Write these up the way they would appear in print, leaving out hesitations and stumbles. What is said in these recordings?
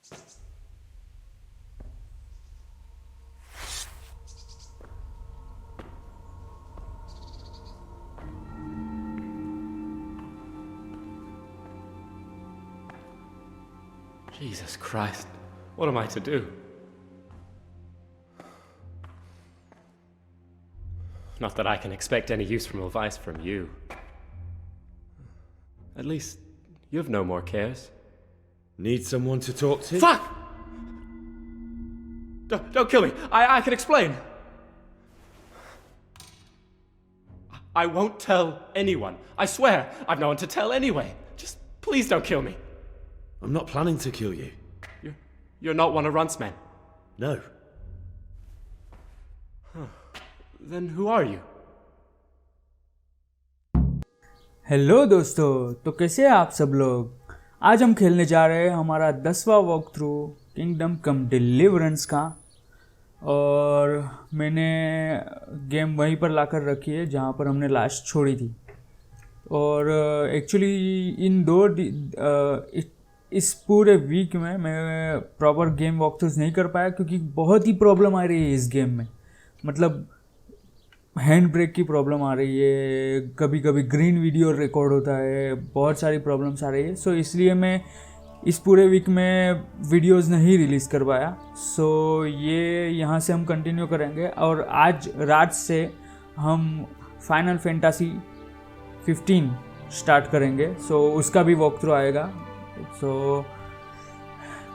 Jesus Christ, what am I to do? Not that I can expect any use from advice from you. At least, you have no more cares. Need someone to talk to? Fuck! Don't kill me. I can explain. I won't tell anyone. I swear, I've no one to tell anyway. Just please don't kill me. I'm not planning to kill you. You're not one of Runt's men? No. Then who are you? Hello दोस्तों, तो कैसे हैं आप सब लोग। आज हम खेलने जा रहे हैं हमारा 10वां वॉक थ्रू किंगडम कम डिलीवरेंस का। और मैंने गेम वहीं पर लाकर रखी है जहाँ पर हमने लास्ट छोड़ी थी। और एक्चुअली इस पूरे वीक में मैं प्रॉपर गेम वॉक थ्रूज नहीं कर पाया क्योंकि बहुत ही प्रॉब्लम आ रही है इस गेम में। मतलब हैंड ब्रेक की प्रॉब्लम आ रही है, कभी कभी ग्रीन वीडियो रिकॉर्ड होता है, बहुत सारी प्रॉब्लम्स आ रही है। सो इसलिए मैं इस पूरे वीक में वीडियोस नहीं रिलीज़ कर पाया। सो ये यहाँ से हम कंटिन्यू करेंगे और आज रात से हम फाइनल फैंटेसी 15 स्टार्ट करेंगे। सो उसका भी वॉक थ्रू आएगा। सो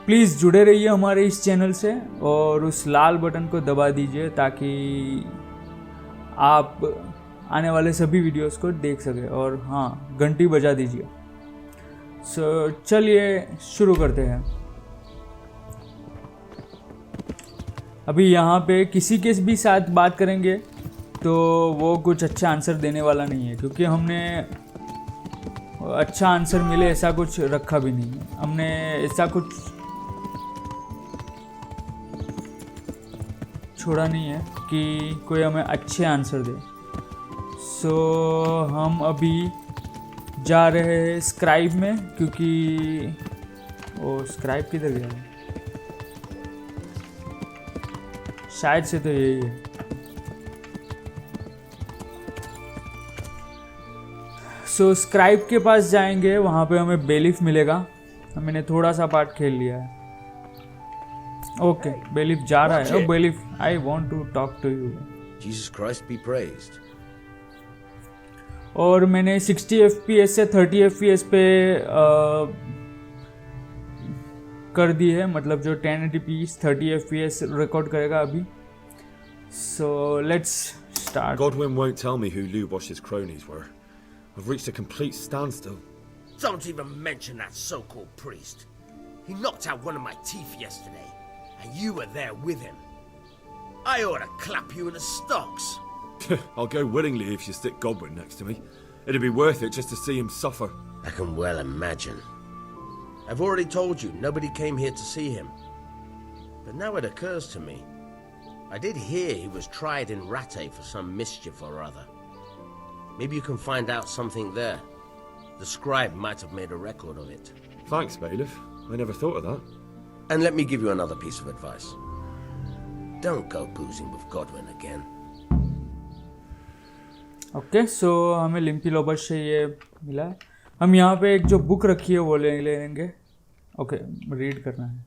प्लीज़ जुड़े रहिए हमारे इस चैनल से और उस लाल बटन को दबा दीजिए ताकि आप आने वाले सभी वीडियोस को देख सकें। और हाँ, घंटी बजा दीजिए। सो चलिए शुरू करते हैं। अभी यहाँ पे किसी के भी साथ बात करेंगे तो वो कुछ अच्छा आंसर देने वाला नहीं है क्योंकि हमने अच्छा आंसर मिले ऐसा कुछ रखा भी नहीं है। हमने ऐसा कुछ छोड़ा नहीं है कि कोई हमें अच्छे आंसर दे। सो हम अभी जा रहे हैं स्क्राइब में क्योंकि ओ स्क्राइब किधर गया है? शायद से तो यही है। सो स्क्राइब के पास जाएंगे, वहाँ पे हमें बेलिफ मिलेगा। मैंने थोड़ा सा पार्ट खेल लिया है। ओके, बेलिफ जा रहा है। Oh bailiff, I want to talk to you. Jesus Christ be praised. और मैंने 60 FPS से 30 FPS पे कर दी है। मतलब जो 1080p 30 FPS रिकॉर्ड करेगा अभी। So let's start. Godwin won't tell me who Lubosh's cronies were. I've reached a complete standstill. Don't even mention that so-called priest. He knocked out one of my teeth yesterday, and you were there with him. I ought to clap you in the stocks. I'll go willingly if you stick Godwin next to me. It'd be worth it just to see him suffer. I can well imagine. I've already told you, nobody came here to see him. But now it occurs to me. I did hear he was tried in Rattay for some mischief or other. Maybe you can find out something there. The scribe might have made a record of it. Thanks, bailiff. I never thought of that. And let me give you another piece of advice. Don't go boozing with Godwin again. Okay, so हमें लिम्पी लोबश से ये मिला है। हम यहाँ पे एक जो बुक रखी है वो ले लेंगे। ओके, रीड करना है।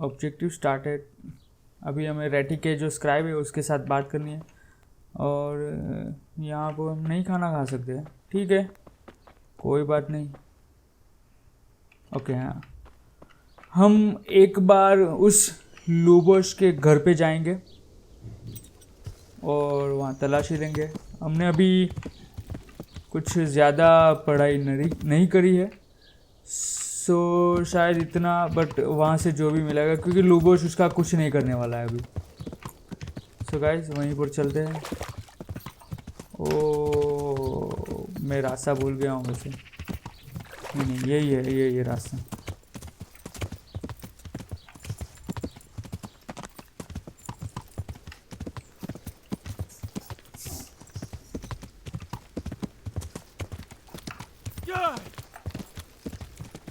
Objective started. अभी हमें रेटी के जो स्क्राइब है उसके साथ बात करनी है। और यहाँ पर हम नहीं खाना खा सकते हैं। ठीक है, कोई बात नहीं। ओके, हाँ, हम एक बार उस लूबोश के घर पे जाएंगे और वहाँ तलाशी लेंगे। हमने अभी कुछ ज़्यादा पढ़ाई नहीं करी है, सो शायद इतना, बट वहाँ से जो भी मिलेगा क्योंकि लूबोश उसका कुछ नहीं करने वाला है अभी। सो गाइस, वहीं पर चलते हैं। ओ, मैं रास्ता भूल गया हूँ वैसे। नहीं, यही है, ये रास्ता।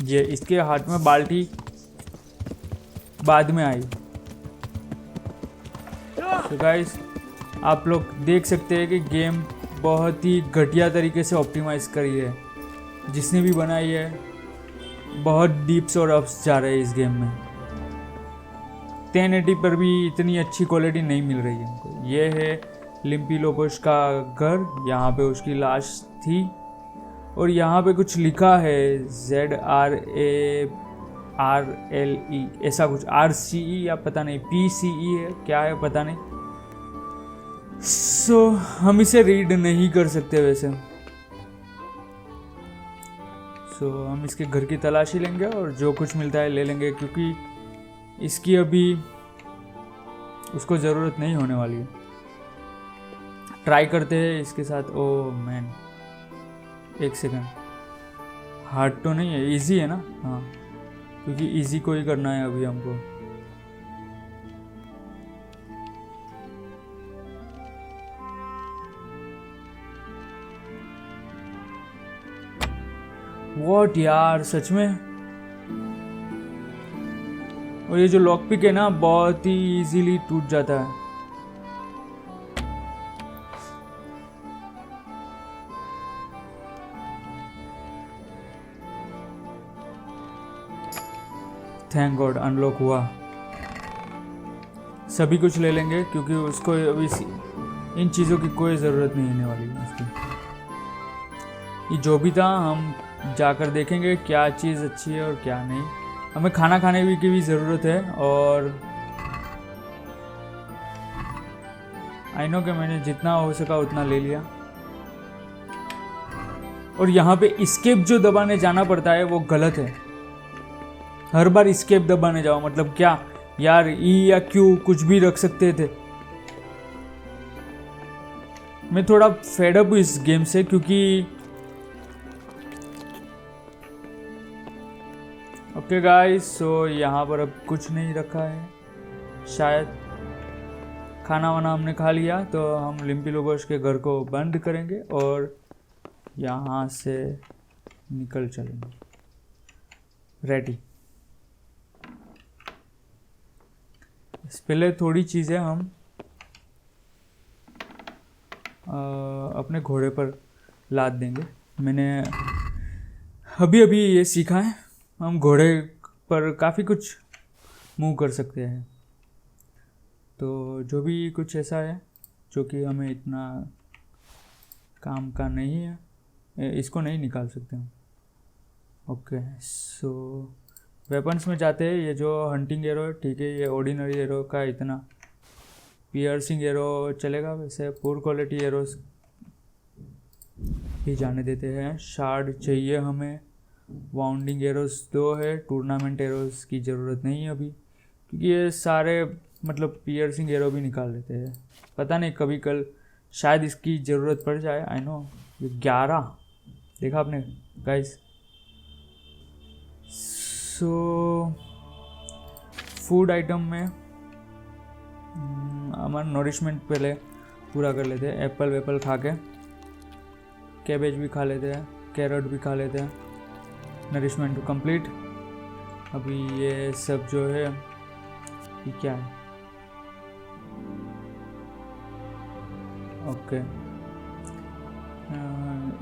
ये इसके हाथ में बाल्टी बाद में आई। तो गाइस आप लोग देख सकते हैं कि गेम बहुत ही घटिया तरीके से ऑप्टिमाइज करी है। जिसने भी बनाई है बहुत डीप्स और अप्स जा रहे हैं इस गेम में। 1080 पर भी इतनी अच्छी क्वालिटी नहीं मिल रही है हमको। ये है लिम्पी लोबोश का घर, यहाँ पे उसकी लाश थी और यहाँ पे कुछ लिखा है ZRARLE ऐसा कुछ, RCE या पता नहीं PCE है क्या है पता नहीं। सो हम इसे रीड नहीं कर सकते वैसे। सो हम इसके घर की तलाशी लेंगे और जो कुछ मिलता है ले लेंगे, क्योंकि इसकी अभी उसको ज़रूरत नहीं होने वाली है। ट्राई करते हैं इसके साथ। ओ मैन, एक सेकंड, हार्ड तो नहीं है, इजी है ना? हाँ, क्योंकि इजी को ही करना है अभी हमको। वॉट यार, सच में। और ये जो लॉक पिक है ना बहुत ही इजीली टूट जाता है। थैंक गॉड अनलॉक हुआ। सभी कुछ ले लेंगे क्योंकि उसको अभी इन चीज़ों की कोई ज़रूरत नहीं होने वाली है उसकी। ये जो भी था हम जाकर देखेंगे क्या चीज़ अच्छी है और क्या नहीं। हमें खाना खाने की भी ज़रूरत है और आई नो कि मैंने जितना हो सका उतना ले लिया। और यहाँ पे एस्केप जो दबाने जाना पड़ता है वो गलत है। हर बार एस्केप दबाने जाओ मतलब क्या यार, ई या क्यू कुछ भी रख सकते थे। मैं थोड़ा फेड अप हूँ इस गेम से क्योंकि ओके गाइस, सो यहाँ पर अब कुछ नहीं रखा है शायद। खाना वाना हमने खा लिया तो हम लिम्पी लोबोश के घर को बंद करेंगे और यहाँ से निकल चलेंगे। रेडी। पहले थोड़ी चीज़ें हम अपने घोड़े पर लाद देंगे। मैंने अभी अभी ये सीखा है, हम घोड़े पर काफ़ी कुछ मूव कर सकते हैं। तो जो भी कुछ ऐसा है जो कि हमें इतना काम का नहीं है, इसको नहीं निकाल सकते हम। ओके, सो वेपन्स में जाते हैं। ये जो हंटिंग एरो है ठीक है, ये ऑर्डिनरी एरो का इतना पियर्सिंग एरो चलेगा, वैसे पुअर क्वालिटी एरोस भी जाने देते हैं। शार्ड चाहिए हमें। वाउंडिंग एरोस 2 है। टूर्नामेंट एरोस की ज़रूरत नहीं है अभी क्योंकि ये सारे मतलब पियर्सिंग एरो भी निकाल देते हैं। पता नहीं कभी कल शायद इसकी ज़रूरत पड़ जाए। I know. ये 11 देखा आपने गाइस। सो फूड आइटम में हमारा नरिशमेंट पहले पूरा कर लेते हैं। एप्पल वेपल खा के, कैबेज भी खा लेते हैं, कैरेट भी खा लेते हैं। Nourishment complete. अभी ये सब जो है ये क्या है? ओके,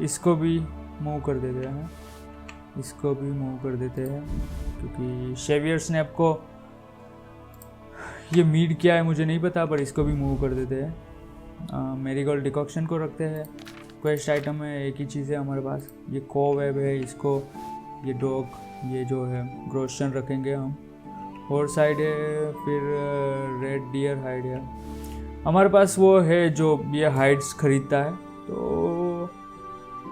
इसको भी मूव कर देते हैं। इसको भी मूव कर देते हैं क्योंकि शेवियर स्नैप को ये मीट क्या है मुझे नहीं पता, पर इसको भी मूव कर देते हैं। मेरीगोल्ड डिकॉक्शन को रखते हैं। क्वेस्ट आइटम में एक ही चीज़ है हमारे पास, ये कोवेब है। इसको ये डॉग, ये जो है ग्रोशन रखेंगे हम। और साइड है फिर रेड डियर हाइड है हमारे पास। वो है जो ये हाइड्स खरीदता है तो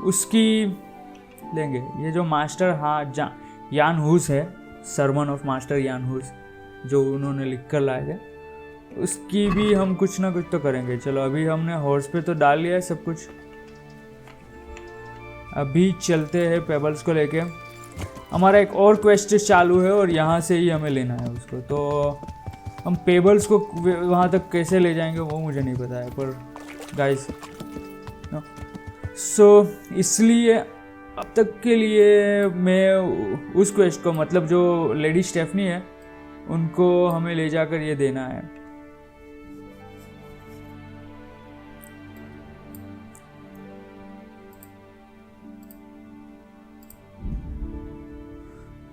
उसकी लेंगे। ये जो मास्टर यान हुस है, सरमन ऑफ मास्टर यान हुस, जो उन्होंने लिख कर लाए थे, उसकी भी हम कुछ ना कुछ तो करेंगे। चलो अभी हमने हॉर्स पे तो डाल लिया है सब कुछ। अभी चलते हैं पेबल्स को लेके। हमारा एक और क्वेस्ट चालू है और यहाँ से ही हमें लेना है उसको। तो हम पेबल्स को वहाँ तक कैसे ले जाएंगे वो मुझे नहीं पता है, पर गाइस सो इसलिए अब तक के लिए मैं उस क्वेस्ट को मतलब जो लेडी स्टेफनी है उनको हमें ले जाकर ये देना है।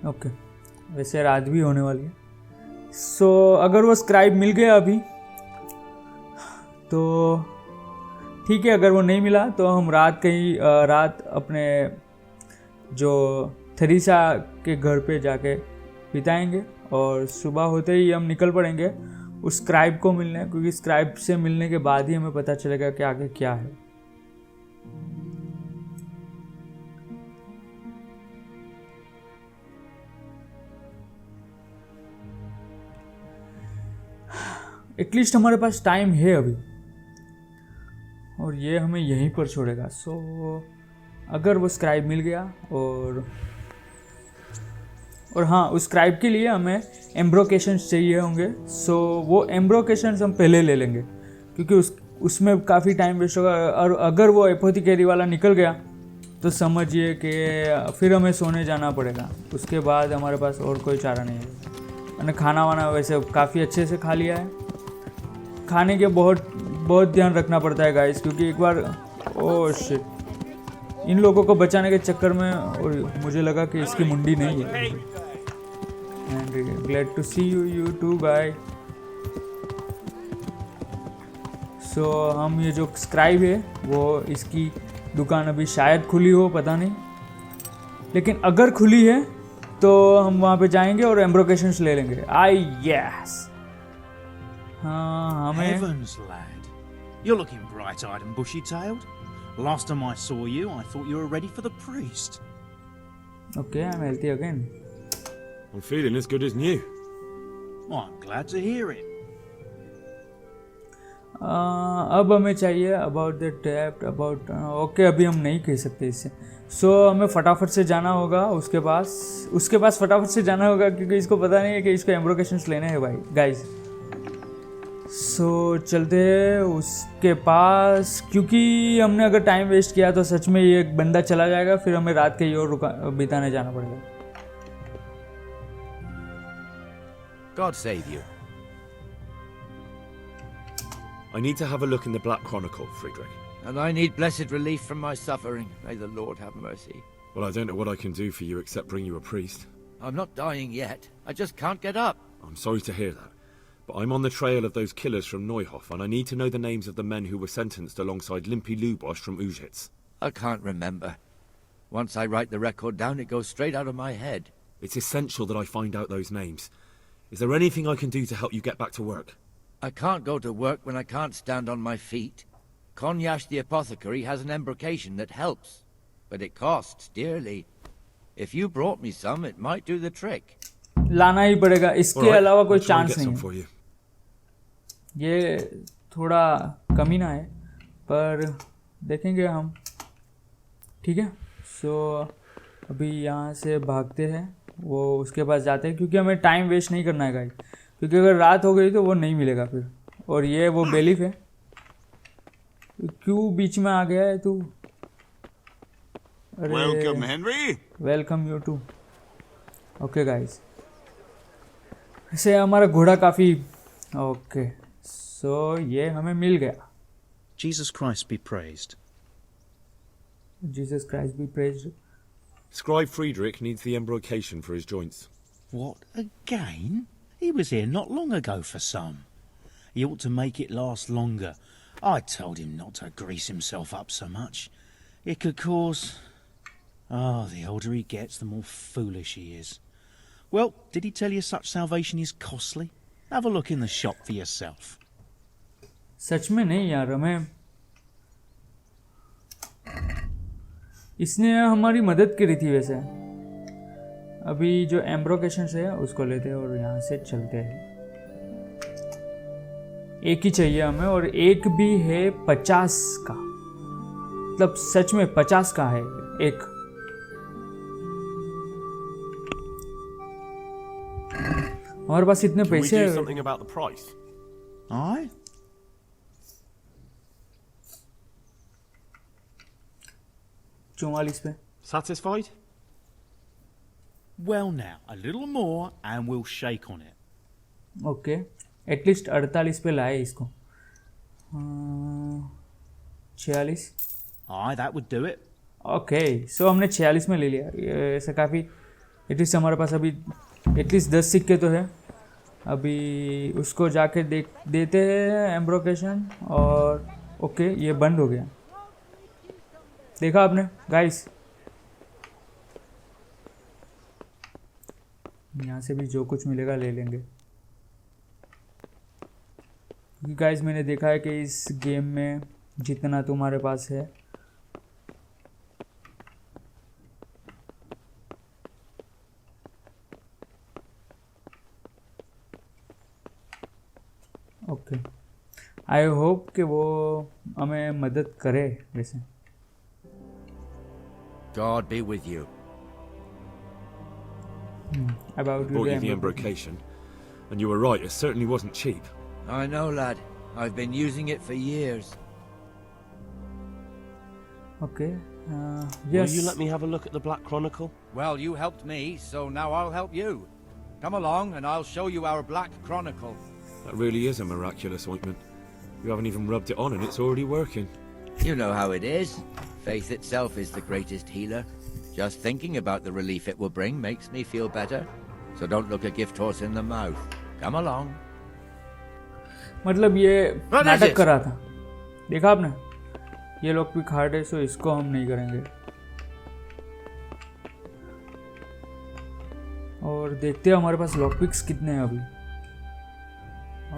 ओके, वैसे रात भी होने वाली है। सो अगर वो स्क्राइब मिल गया अभी तो ठीक है, अगर वो नहीं मिला तो हम रात अपने जो थरीसा के घर पे जाके बिताएंगे और सुबह होते ही हम निकल पड़ेंगे उस स्क्राइब को मिलने, क्योंकि स्क्राइब से मिलने के बाद ही हमें पता चलेगा कि आगे क्या है। एटलीस्ट हमारे पास टाइम है अभी, और ये हमें यहीं पर छोड़ेगा। सो अगर वो स्क्राइब मिल गया और हाँ, उस स्क्राइब के लिए हमें एम्ब्रोकेशंस चाहिए होंगे। सो वो एम्ब्रोकेशंस हम पहले ले लेंगे, क्योंकि उसमें काफ़ी टाइम वेस्ट होगा। और अगर वो एपोथिकेरी वाला निकल गया तो समझिए कि फिर हमें सोने जाना पड़ेगा। उसके बाद हमारे पास और कोई चारा नहीं है। मैंने खाना वाना वैसे काफ़ी अच्छे से खा लिया है। खाने के बहुत ध्यान रखना पड़ता है गाइस, क्योंकि एक बार ओह शिट, इन लोगों को बचाने के चक्कर में और मुझे लगा कि इसकी मुंडी नहीं है। And glad to see you too guy. So हम ये जो स्क्राइब है वो इसकी दुकान अभी शायद खुली हो, पता नहीं, लेकिन अगर खुली है तो हम वहाँ पे जाएंगे और एम्ब्रोकेशंस ले लेंगे। यस, हाँ हमें Heavens, lad. You're looking bright-eyed and bushy-tailed. Last time I saw you, I thought you were ready for the priest. Okay, I'm healthy again. I'm feeling as good as new. Well, I'm glad to hear it. अब हमें चाहिए about the depth about. Okay, अभी हम नहीं कह सकते इससे। सो हमें फटाफट से जाना होगा उसके पास फटाफट से जाना होगा, क्योंकि इसको पता नहीं है कि इसको एम्ब्रोकेशंस लेने हैं भाई गाइस। सो चलते हैं उसके पास, क्योंकि हमने अगर टाइम वेस्ट किया तो सच में ये बंदा चला जाएगा, फिर हमें रात के और बिताने जाना पड़ेगा। God save you. I need to have a look in the Black Chronicle, Friedrich. And I need blessed relief from my suffering. May the Lord have mercy. Well, I don't know what I can do for you except bring you a priest. I'm not dying yet. I just can't get up. I'm sorry to hear that. But I'm on the trail of those killers from Neuhof, and I need to know the names of the men who were sentenced alongside Limpy Lubosh from Uzhitz. I can't remember. Once I write the record down, it goes straight out of my head. It's essential that I find out those names. Is there anything I can do to help you get back to work? I can't go to work when I can't stand on my feet. Konyash the apothecary has an embrocation that helps, but it costs dearly. If you brought me some, it might do the trick. लाना ही पड़ेगा, इसके अलावा कोई chance नहीं है। You. ये थोड़ा कमीना है, पर देखेंगे हम, ठीक है। सो अभी यहाँ से भागते हैं, वो उसके पास जाते हैं, क्योंकि हमें टाइम वेस्ट नहीं करना है गाइस, क्योंकि अगर रात हो गई तो वो नहीं मिलेगा फिर। और ये वो बेलीफ है, क्यों बीच में आ गया है तू? Welcome, Henry. Welcome you too. Okay guys, ऐसे हमारा घोड़ा काफ़ी ओके। सो ये हमें मिल गया। Jesus Christ be praised. Jesus Christ be praised. Scribe Friedrich needs the embrocation for his joints. What, again? He was here not long ago for some. He ought to make it last longer. I told him not to grease himself up so much. It could cause... Oh, the older he gets, the more foolish he is. Well, did he tell you such salvation is costly? Have a look in the shop for yourself. सच में नहीं यार, हमें इसने हमारी मदद करी थी वैसे। अभी जो एम्ब्रोकेशन है उसको लेते हैं और यहाँ से चलते हैं। एक ही चाहिए हमें, और एक भी है 50 का, मतलब सच में 50 का है एक। हमारे पास इतने Can we पैसे do हैं। something about the price? Aye? 44 पे। Satisfied? Well now, a little more and we'll shake on it. Okay, at least 48 पे लाए इसको. 46. Aye, that would do it. Okay, so हमने 46 में ले लिया. ये ऐसा काफ़ी, एटलीस्ट हमारे पास अभी एटलीस्ट 10 सिक्के तो है. अभी उसको जाके देते हैं एम्ब्रोकेशन. और ओके, ये बंद हो गया. देखा आपने गाइस, यहाँ से भी जो कुछ मिलेगा ले लेंगे. गाइस मैंने देखा है कि इस गेम में जितना तुम्हारे पास है ओके, आई होप कि वो हमें मदद करे. वैसे God be with you. about Bought you the the embrocation, and you were right, it certainly wasn't cheap. I know, lad. I've been using it for years. Okay. Will Yes. you let me have a look at the Black Chronicle? Well, you helped me, so now I'll help you. Come along and I'll show you our Black Chronicle. That really is a miraculous ointment. You haven't even rubbed it on and it's already working. You know how it is. Faith itself is the greatest healer. Just thinking about the relief it will bring makes me feel better. So don't look a gift horse in the mouth. Come along. मतलब ये What is नाटक it? कर रहा था. देखा आपने, ये लोग भी हार्ड है, सो इसको हम नहीं करेंगे. और देखते हैं हमारे पास लॉक पिक्स कितने हैं अभी.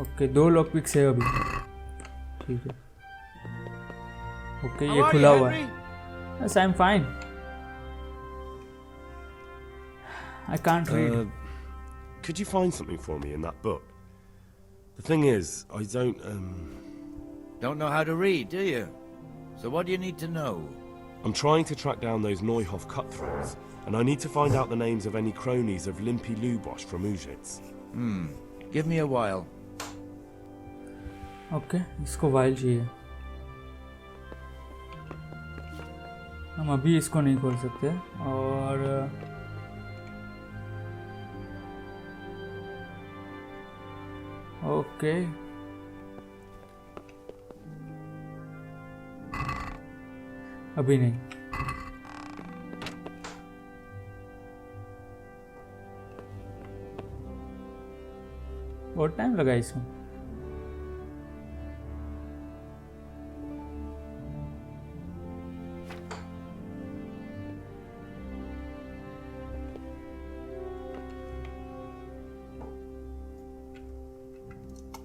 ओके, 2 लॉक पिक्स है अभी. ठीक है. ओके, ये खुला हुआ है. Yes, I am fine. I can't read. Could you find something for me in that book? The thing is, I don't, Don't know how to read, do you? So what do you need to know? I'm trying to track down those Neuhof cutthroats, and I need to find out the names of any cronies of Limpy Lubosh from Uzhitz. Give me a while. Okay, इसको while चाहिए. हम अभी इसको नहीं खोल सकते. और okay, अभी नहीं. बहुत टाइम लगा इसमें.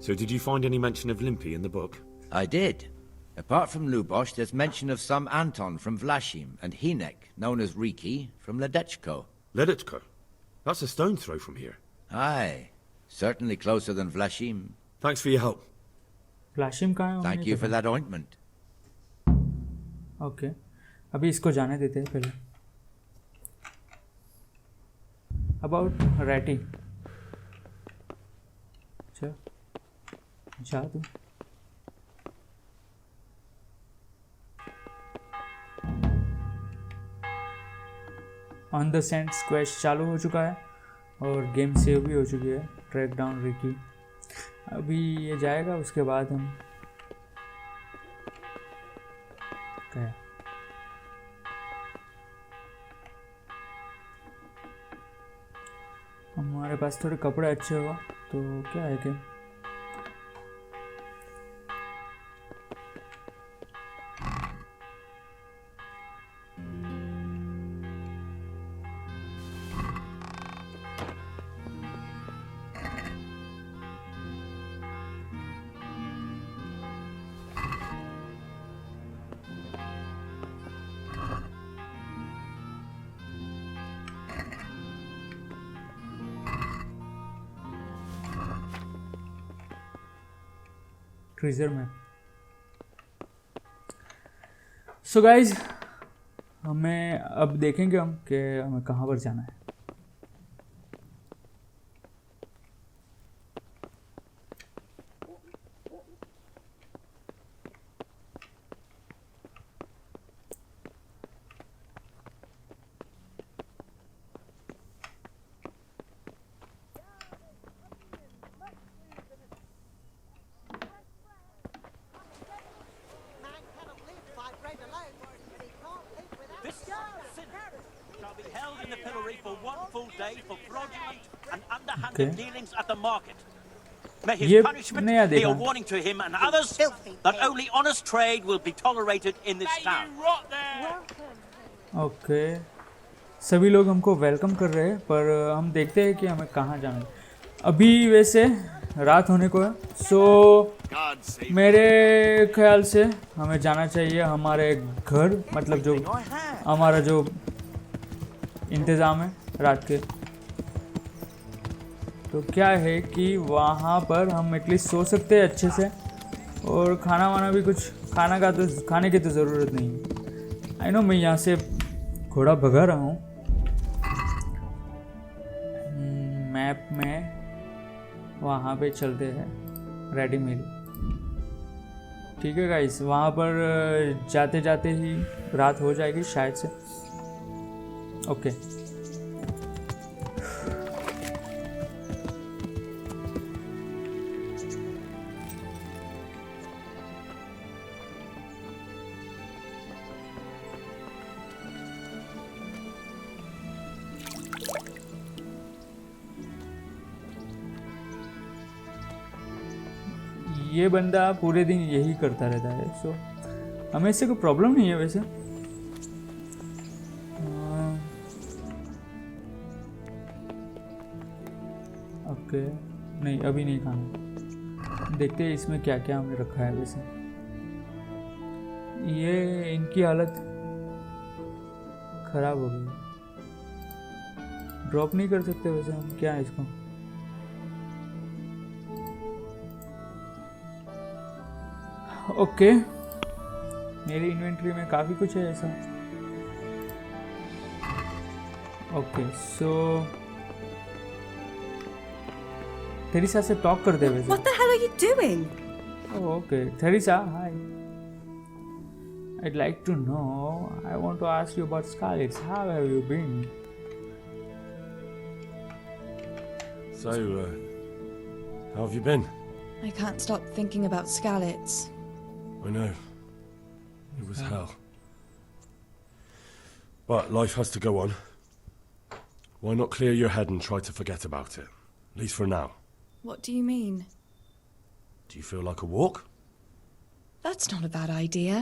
So did you find any mention of Limpy in the book? I did. Apart from Lubosh, there's mention of some Anton from Vlashim and Hinek, known as Reeky, from Ledechko. Leditko? That's a stone's throw from here. Aye, certainly closer than Vlashim. Thanks for your help. फ्लैशिम कहाँ है? Thank you for that ointment. Okay, अभी इसको जाने देते हैं पहले. About writing. अच्छा, जा तू. ऑन द सेंस क्वेस्ट चालू हो चुका है और गेम सेव भी हो चुकी है. Track down Ricky. अभी ये जाएगा, उसके बाद हम क्या, हमारे पास थोड़े कपड़े अच्छे हुआ तो क्या है कि ट्रेजर में. सो गाइज, हमें अब देखेंगे हम कि हमें कहाँ पर जाना है. Okay. the dealings at the market. May his ये punishment नया be a देखा। warning to him and others that only honest trade will be tolerated in this town. Okay सभी लोग हमको वेलकम कर रहे हैं, पर हम देखते हैं कि हमें कहाँ जाना है। अभी वैसे रात होने को है, सो मेरे ख्याल से हमें जाना चाहिए हमारे घर, मतलब जो हमारा जो इंतज़ाम है रात के। तो क्या है कि वहाँ पर हम एटलीस्ट सो सकते हैं अच्छे से, और खाना वाना भी कुछ खाने की तो ज़रूरत नहीं है। आई नो मैं यहाँ से घोड़ा भगा रहा हूँ। मैप में वहाँ पे चलते हैं, रेडी मिल। ठीक है गाइस, वहाँ पर जाते जाते ही रात हो जाएगी शायद से। ओके ये बंदा पूरे दिन यही करता रहता है, सो हमें इससे कोई प्रॉब्लम नहीं है वैसे। ओके नहीं, अभी नहीं खाना। देखते हैं इसमें क्या क्या हमने रखा है। वैसे ये इनकी हालत खराब हो गई, ड्रॉप नहीं कर सकते वैसे हम। क्या है इसको? ओके मेरी इन्वेंटरी में काफ़ी कुछ है ऐसा। ओके सो थेरिसा से टॉक कर दे वैसे। What the hell are you doing? Okay Theresa, hi. I'd like to know, I want to ask you about Scarlett. How have you been? So, how have you been? I can't stop thinking about Scarlett's. I know. It was hell. But life has to go on. Why not clear your head and try to forget about it? At least for now. What do you mean? Do you feel like a walk? That's not a bad idea.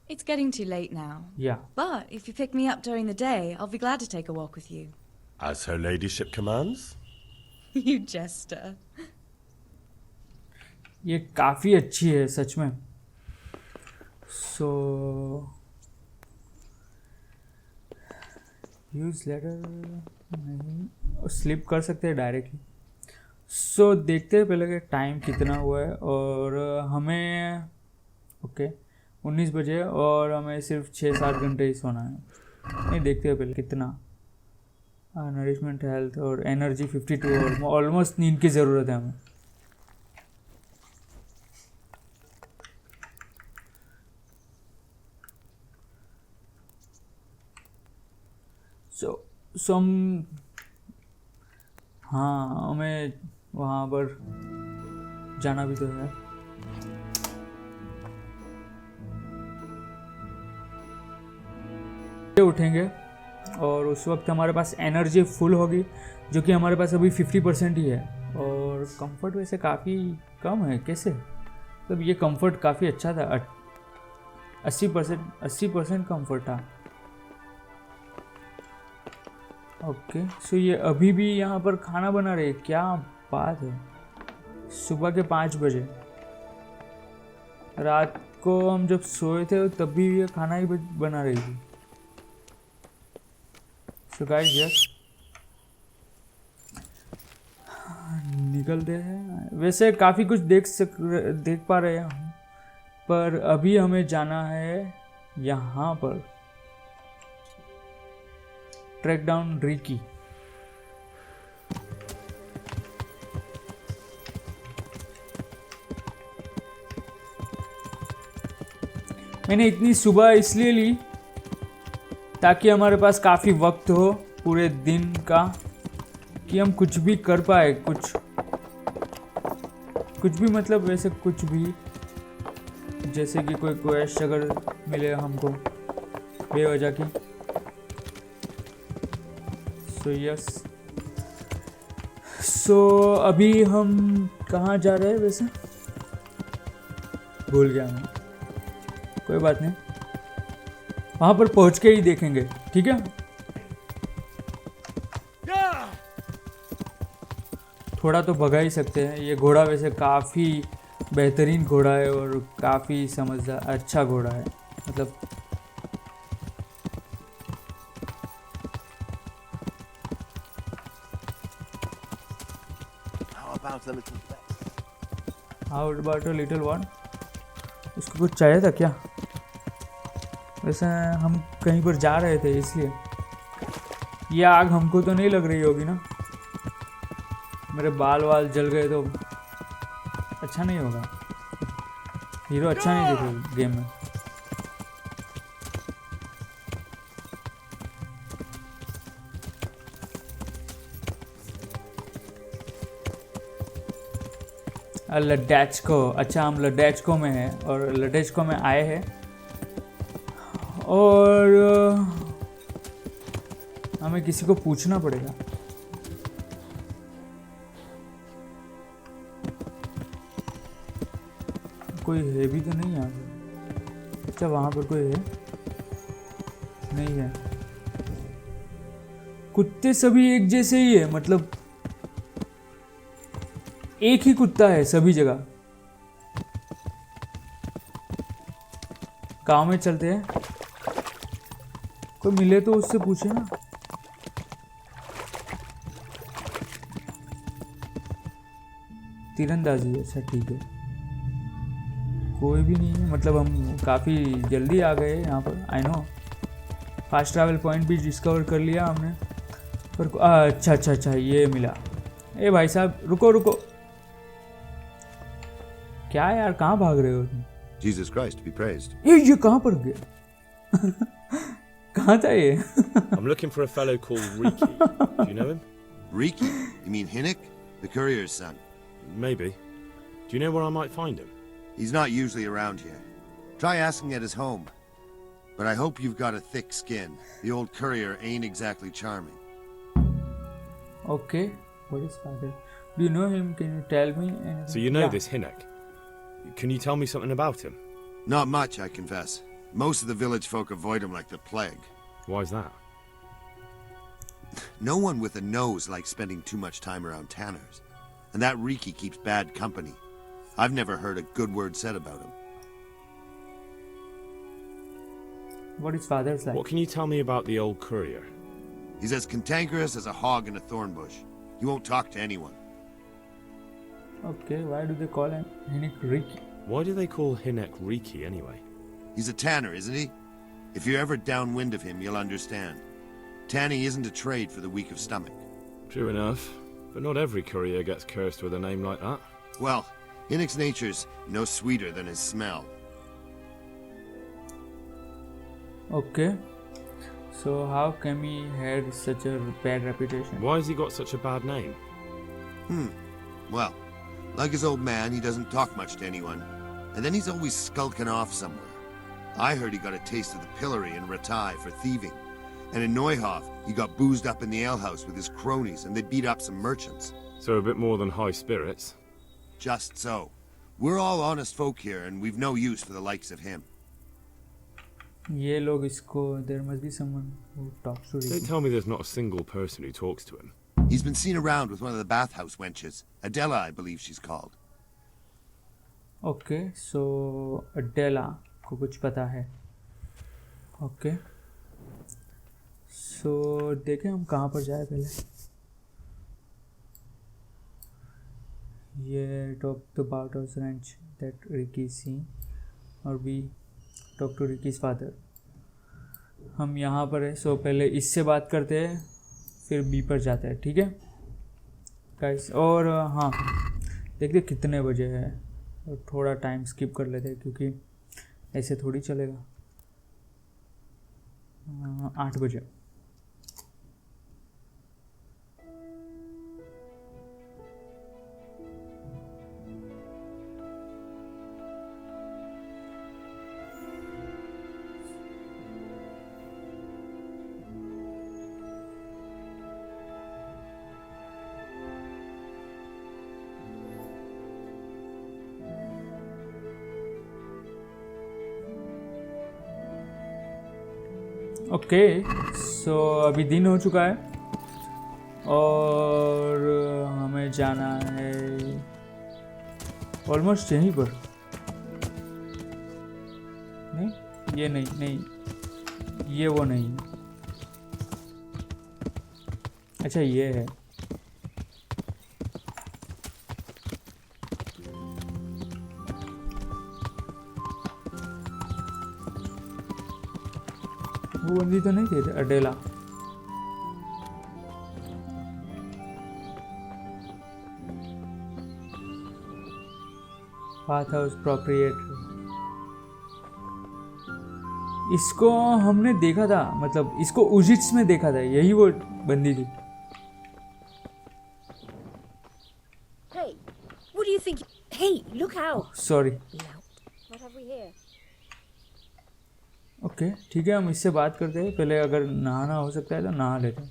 It's getting too late now. Yeah. But if you pick me up during the day, I'll be glad to take a walk with you. As her ladyship commands? You jester. ये काफ़ी अच्छी है सच में। सो use letter नहीं, slip कर सकते हैं directly. सो देखते हैं पहले कि टाइम कितना हुआ है, और हमें ओके 19 बजे, और हमें सिर्फ 6-7 घंटे ही सोना है। नहीं, देखते हैं पहले कितना। नरिशमेंट, हेल्थ और एनर्जी 52, और ऑलमोस्ट नींद की ज़रूरत है हमें। सो हम हाँ, हमें वहाँ पर जाना भी तो है। उठेंगे और उस वक्त हमारे पास एनर्जी फुल होगी, जो कि हमारे पास अभी 50% ही है। और कंफर्ट वैसे काफ़ी कम है। कैसे? मतलब ये कंफर्ट काफ़ी अच्छा था, 80% कंफर्ट था। ओके सो ये अभी भी यहाँ पर खाना बना रहे, क्या बात है। सुबह के 5 बजे, रात को हम जब सोए थे तब भी ये खाना ही बना रही थी। सो गाइस यस, निकलते हैं। वैसे काफ़ी कुछ देख पा रहे हैं हम, पर अभी हमें जाना है यहाँ पर, ट्रैक डाउन रीकी। मैंने इतनी सुबह इसलिए ली ताकि हमारे पास काफ़ी वक्त हो पूरे दिन का, कि हम कुछ भी कर पाए। कुछ भी मतलब वैसे कुछ भी, जैसे कि कोई क्वेस्ट अगर मिले हमको बेवजह की। सो यस, सो अभी हम कहाँ जा रहे हैं वैसे, भूल गया मैं, कोई बात नहीं, वहाँ पर पहुँच के ही देखेंगे, ठीक है। थोड़ा तो भगा ही सकते हैं। ये घोड़ा वैसे काफ़ी बेहतरीन घोड़ा है और काफ़ी समझदार अच्छा घोड़ा है, मतलब how about a little one. उसको कुछ चाहिए था क्या? वैसे हम कहीं पर जा रहे थे इसलिए। ये आग हमको तो नहीं लग रही होगी ना, मेरे बाल वाल जल गए तो अच्छा नहीं होगा, हीरो अच्छा नहीं दिखेगा गेम में। लडेचको, अच्छा हम लडेचको में हैं और लडेचको में आए हैं और हमें किसी को पूछना पड़ेगा। कोई है भी तो नहीं यहाँ पे। अच्छा वहाँ पर कोई है नहीं है। कुत्ते सभी एक जैसे ही है, मतलब एक ही कुत्ता है सभी जगह। गांव में चलते हैं, कोई मिले तो उससे पूछे ना। तीरंदाजी, अच्छा ठीक है, कोई भी नहीं है, मतलब हम काफ़ी जल्दी आ गए यहाँ पर। I know, fast travel point भी डिस्कवर कर लिया हमने, पर अच्छा अच्छा अच्छा ये मिला। ए भाई साहब रुको रुको, क्या यार कहाँ भाग रहे हो तुम? Jesus Christ be praised. ये कहाँ पर गया? कहाँ था ये? I'm looking for a fellow called Reeky. Do you know him? Reeky? You mean Hinnick? The courier's son. Maybe. Do you know where I might find him? He's not usually around here. Try asking at his home. But I hope you've got a thick skin. The old courier ain't exactly charming. Okay. What is father? Do you know him? Can you tell me anything? So you know this Hinnick? Can you tell me something about him? Not much, I confess. Most of the village folk avoid him like the plague. Why's that? No one with a nose likes spending too much time around tanners. And that Reeky keeps bad company. I've never heard a good word said about him. What his father's like? What can you tell me about the old courier? He's as cantankerous as a hog in a thorn bush. He won't talk to anyone. Okay, why do they call him Hinnick Reeky? Why do they call Hinnick Reeky anyway? He's a tanner, isn't he? If you're ever downwind of him, you'll understand. Tanning isn't a trade for the weak of stomach. True enough, but not every courier gets cursed with a name like that. Well, Hinnick's nature's no sweeter than his smell. Okay. So how come he had such a bad reputation? Why has he got such a bad name? Well, like his old man, he doesn't talk much to anyone. And then he's always skulking off somewhere. I heard he got a taste of the pillory in Ratai for thieving. And in Neuhof, he got boozed up in the alehouse with his cronies and they beat up some merchants. So a bit more than high spirits. Just so. We're all honest folk here and we've no use for the likes of him. ये लोग इसको, there must be someone who talks to Don't Reeky. tell me there's not a single person who talks to him. He's been seen around with one of the bathhouse wenches. Adela, I believe she's called. Okay, so Adela को कुछ पता है. Okay. So देखें हम कहाँ पर जाए पहले. ये talked about house ranch that Reeky seen, और we talk to Reeky's father. हम यहाँ पर है, so पहले इससे बात करते हैं, फिर बी पर जाते हैं, ठीक है गाइस. और हाँ देखते कितने बजे है, और थोड़ा टाइम स्किप कर लेते हैं क्योंकि ऐसे थोड़ी चलेगा. 8 बजे. ओके सो अभी दिन हो चुका है और हमें जाना है ऑलमोस्ट यहीं पर। नहीं ये नहीं ये वो नहीं, अच्छा ये है। वो बंदी तो नहीं थी अडेला। बाथ हाउस प्रोप्रिएटर, इसको हमने देखा था, मतलब इसको उजिट्स में देखा था, यही वो बंदी थी। Hey, what do you think? Hey, look out! Sorry. What have we here? Okay ठीक है, हम इससे बात करते हैं पहले। अगर नहाना हो सकता है तो नहा लेते हैं।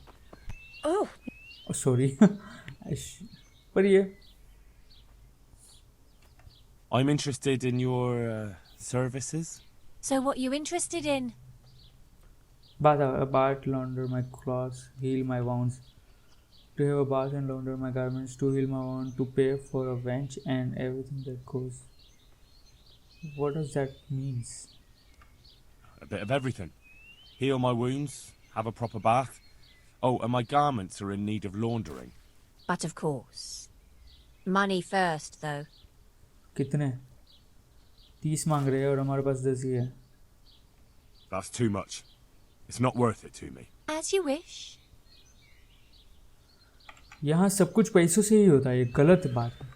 Oh, सॉरी पर ये I'm interested in your services. so what you interested in? bath, launder my clothes, heal my wounds, to have a bath and launder my garments, to heal my wounds, to pay for a wench and everything that goes. What does that means? A bit of everything. Heal my wounds, have a proper bath. Oh, and my garments are in need of laundering. But of course. Money first, though. कितने? 30 मांग रहे हैं और हमारे पास 10 ही है। That's too much. It's not worth it to me. As you wish. यहाँ सब कुछ पैसों से ही होता है, ये गलत बात है।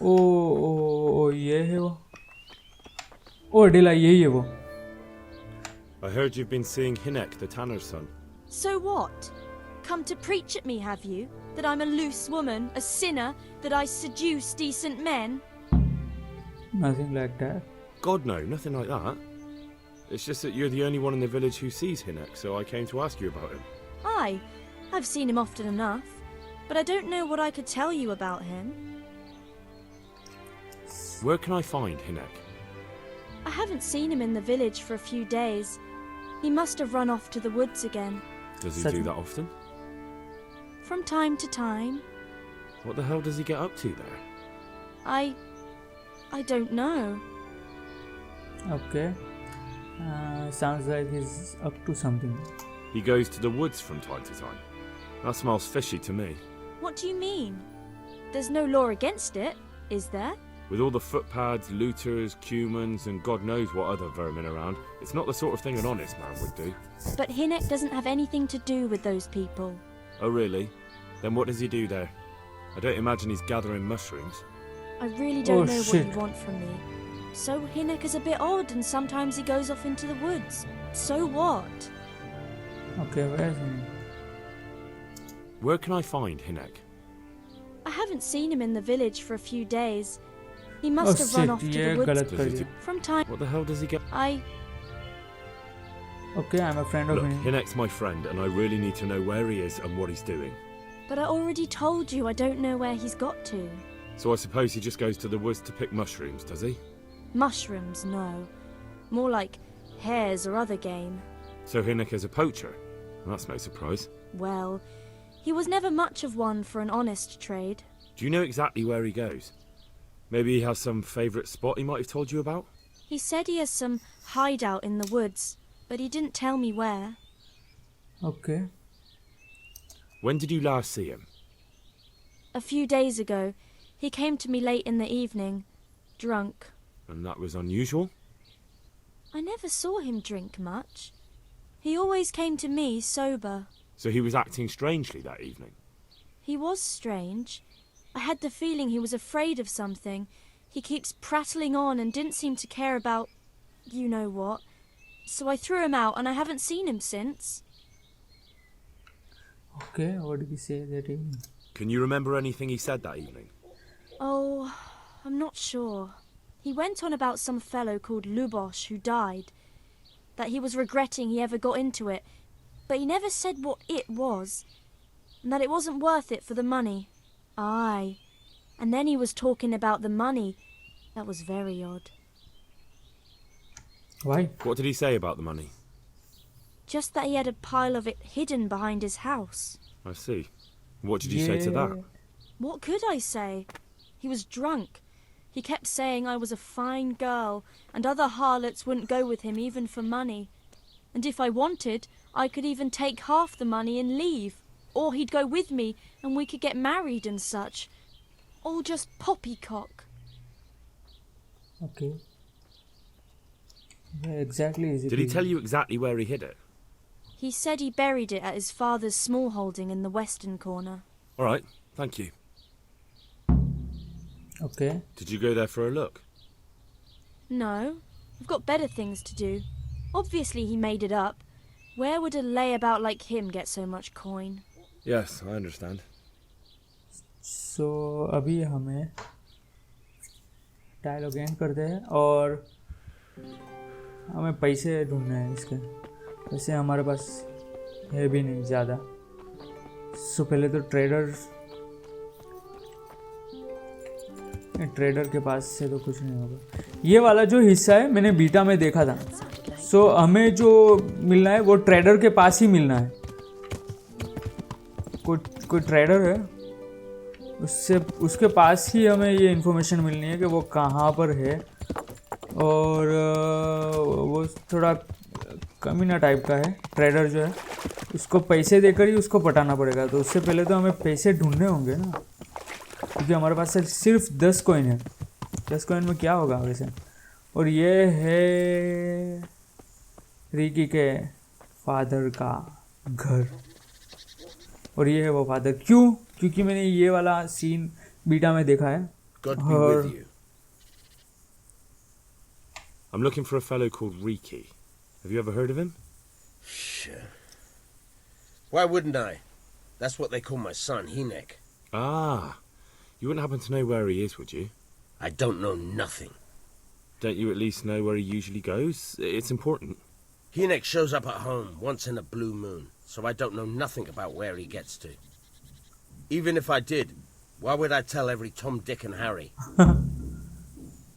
ओ ये है वो। ओ अडेला यही है वो। I heard you've been seeing Hinek, the tanner's son. So what? Come to preach at me, have you? That I'm a loose woman, a sinner, that I seduce decent men? Nothing like that. God, no, nothing like that. It's just that you're the only one in the village who sees Hinek, so I came to ask you about him. Aye, I've seen him often enough, but I don't know what I could tell you about him. Where can I find Hinek? I haven't seen him in the village for a few days. He must have run off to the woods again. Does he do that often? From time to time. What the hell does he get up to there? I don't know. Okay. Sounds like he's up to something. He goes to the woods from time to time. That smells fishy to me. What do you mean? There's no law against it, is there? With all the footpads, looters, cumans, and God knows what other vermin around, it's not the sort of thing an honest man would do. But Hinek doesn't have anything to do with those people. Oh, really? Then what does he do there? I don't imagine he's gathering mushrooms. I really don't know shit. what you want from me. So Hinek is a bit odd and sometimes he goes off into the woods. So what? Okay, where is he? Where can I find Hinek? I haven't seen him in the village for a few days. He must have run off to the woods कर दिया। from time. What the hell does he get? Okay, I'm a friend of Look, him. Hinek's my friend, and I really need to know where he is and what he's doing. But I already told you I don't know where he's got to. So I suppose he just goes to the woods to pick mushrooms, does he? Mushrooms, no. More like hares or other game. So Hinek is a poacher? That's no surprise. Well, he was never much of one for an honest trade. Do you know exactly where he goes? Maybe he has some favourite spot he might have told you about? He said he has some hideout in the woods, but he didn't tell me where. Okay. When did you last see him? A few days ago. He came to me late in the evening, drunk. And that was unusual? I never saw him drink much. He always came to me sober. So he was acting strangely that evening? He was strange. I had the feeling he was afraid of something. He keeps prattling on and didn't seem to care about you know what. So I threw him out and I haven't seen him since. Okay, what did he say that evening? Can you remember anything he said that evening? Oh, I'm not sure. He went on about some fellow called Lubosh who died. That he was regretting he ever got into it. But he never said what it was. And that it wasn't worth it for the money. Aye. And then he was talking about the money. That was very odd. Why? What did he say about the money? Just that he had a pile of it hidden behind his house. I see. What did you say to that? What could I say? He was drunk. He kept saying I was a fine girl, and other harlots wouldn't go with him even for money. And if I wanted, I could even take half the money and leave. Or he'd go with me, and we could get married and such. All just poppycock. Okay. Where exactly is it? Did he tell you exactly where he hid it? He said he buried it at his father's small holding in the western corner. All right, thank you. Okay. Did you go there for a look? No, I've got better things to do. Obviously he made it up. Where would a layabout like him get so much coin? Yes, I understand. So अभी हमें dialogue and करते हैं और हमें पैसे ढूंढने हैं इसके. पैसे हमारे पास है भी नहीं ज़्यादा. सो पहले तो ट्रेडर के पास से तो कुछ नहीं होगा. ये वाला जो हिस्सा है मैंने बीटा में देखा था. सो हमें जो मिलना है वो ट्रेडर के पास ही मिलना है. कोई ट्रेडर है उसके पास ही हमें ये इन्फॉर्मेशन मिलनी है कि वो कहाँ पर है. और वो थोड़ा कमीना टाइप का है ट्रेडर जो है. उसको पैसे देकर ही उसको पटाना पड़ेगा. तो उससे पहले तो हमें पैसे ढूंढने होंगे ना, क्योंकि हमारे पास सिर्फ 10 कॉइन है. 10 कॉइन में क्या होगा वैसे. और ये है रीकी के फादर का घर. और ये है वो फादर. क्योंकि मैंने ये वाला सीन बीटा में देखा है. और I'm looking for a fellow called Reeky. Have you ever heard of him? Sure. Why wouldn't I? That's what they call my son, Hinek. Ah, you wouldn't happen to know where he is, would you? I don't know nothing. Don't you at least know where he usually goes? It's important. Hinek shows up at home once in a blue moon, so I don't know nothing about where he gets to. Even if I did, why would I tell every Tom, Dick and Harry?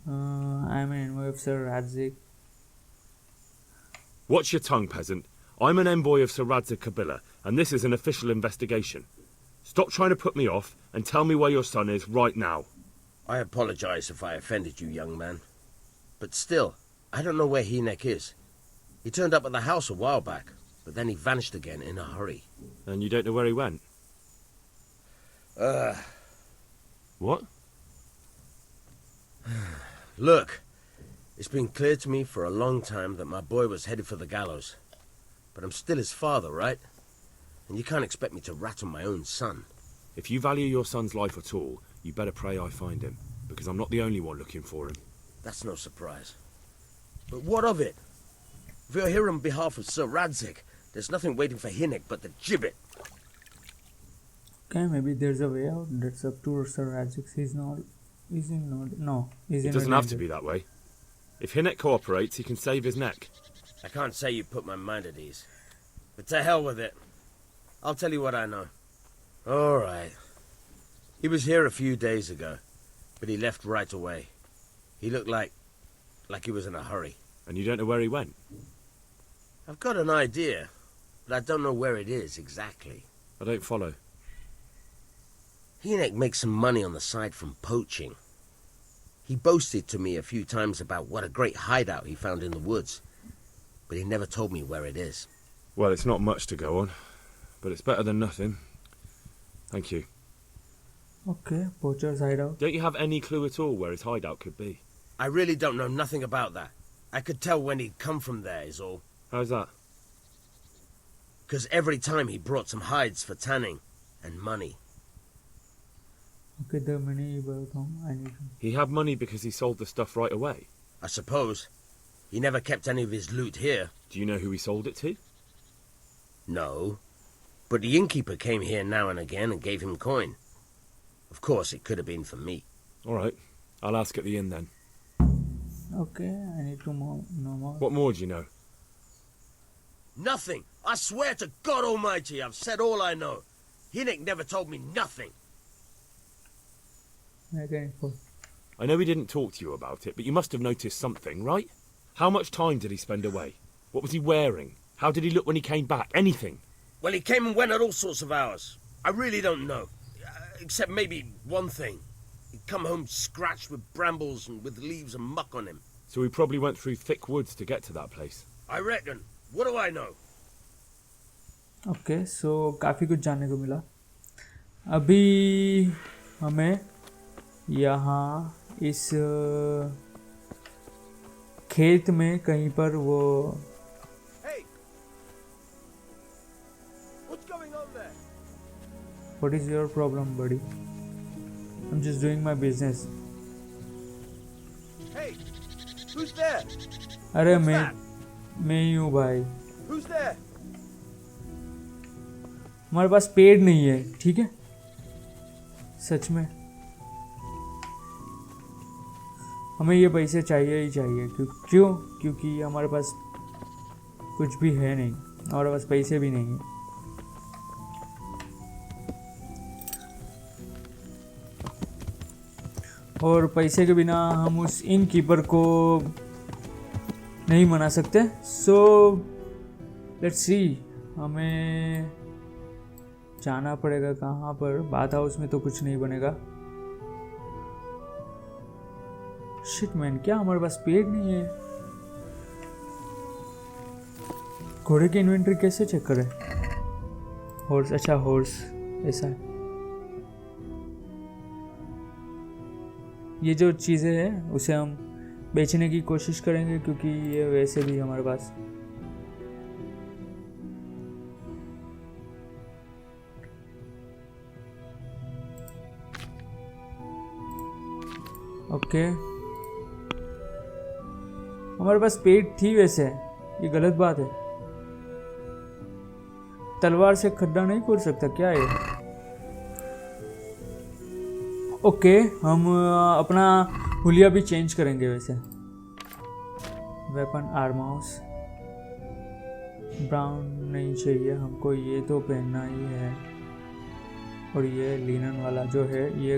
I'm an envoy of Sir Radzig. Watch your tongue, peasant. I'm an envoy of Sir Radzig Kabila, and this is an official investigation. Stop trying to put me off and tell me where your son is right now. I apologize if I offended you, young man. But still, I don't know where Hinek is. He turned up at the house a while back, but then he vanished again in a hurry. And you don't know where he went? What? Look, it's been clear to me for a long time that my boy was headed for the gallows. But I'm still his father, right? And you can't expect me to rat on my own son. If you value your son's life at all, you better pray I find him, because I'm not the only one looking for him. That's no surprise. But what of it? If you're here on behalf of Sir Radzig, there's nothing waiting for Hinek but the gibbet. Okay, maybe there's a way out. That's up to Sir Radzig. He's It doesn't have to be that way. If Hinek cooperates, he can save his neck. I can't say you put my mind at ease. But to hell with it. I'll tell you what I know. All right. He was here a few days ago, but he left right away. He looked like he was in a hurry. And you don't know where he went? I've got an idea, but I don't know where it is exactly. I don't follow. Hinek makes some money on the side from poaching. He boasted to me a few times about what a great hideout he found in the woods, but he never told me where it is. Well, it's not much to go on, but it's better than nothing. Thank you. Okay, poacher's hideout. Don't you have any clue at all where his hideout could be? I really don't know nothing about that. I could tell when he'd come from there, is all. How's that? 'Cause every time he brought some hides for tanning and money. Okay, the money about home. I need. He had money because he sold the stuff right away? I suppose. He never kept any of his loot here. Do you know who he sold it to? No. But the innkeeper came here now and again and gave him coin. Of course, it could have been for me. All right. I'll ask at the inn then. Okay, I need to know more. What more do you know? Nothing. I swear to God Almighty, I've said all I know. Hinek never told me nothing. Okay, cool. I know he didn't talk to you about it, but you must have noticed something, right? How much time did he spend away? What was he wearing? How did he look when he came back? Anything? Well, he came and went at all sorts of hours. I really don't know. Except maybe one thing. He'd come home scratched with brambles and with leaves and muck on him. So he probably went through thick woods to get to that place. I reckon. What do I know? Okay so काफ़ी कुछ जानने को मिला. अभी हमें यहाँ इस खेत में कहीं पर वो What is your problem, buddy? I'm just doing my business. Hey, who's there? अरे मैं ही हूँ भाई. Who's there? हमारे पास पेड़ नहीं है, ठीक है? सच में हमें ये पैसे चाहिए ही चाहिए. क्यों? क्योंकि हमारे पास कुछ भी है नहीं, हमारे पास पैसे भी नहीं है. और पैसे के बिना हम उस इन कीपर को नहीं मना सकते. सो लेट्स सी, हमें जाना पड़ेगा कहाँ पर. बाथ हाउस में तो कुछ नहीं बनेगा. शिट मैन, क्या हमारे पास पेड़ नहीं है? घोड़े की इन्वेंटरी कैसे चेक करें? हॉर्स, अच्छा हॉर्स ऐसा है. ये जो चीज़ें हैं उसे हम बेचने की कोशिश करेंगे क्योंकि ये वैसे भी हमारे पास ओके. हमारे पास पेट थी वैसे, ये गलत बात है. तलवार से खड्डा नहीं खोद सकता क्या है? ओके हम अपना हुलिया भी चेंज करेंगे वैसे. वेपन आर्माउस ब्राउन नहीं चाहिए हमको, ये तो पहनना ही है. और ये लिनन वाला जो है ये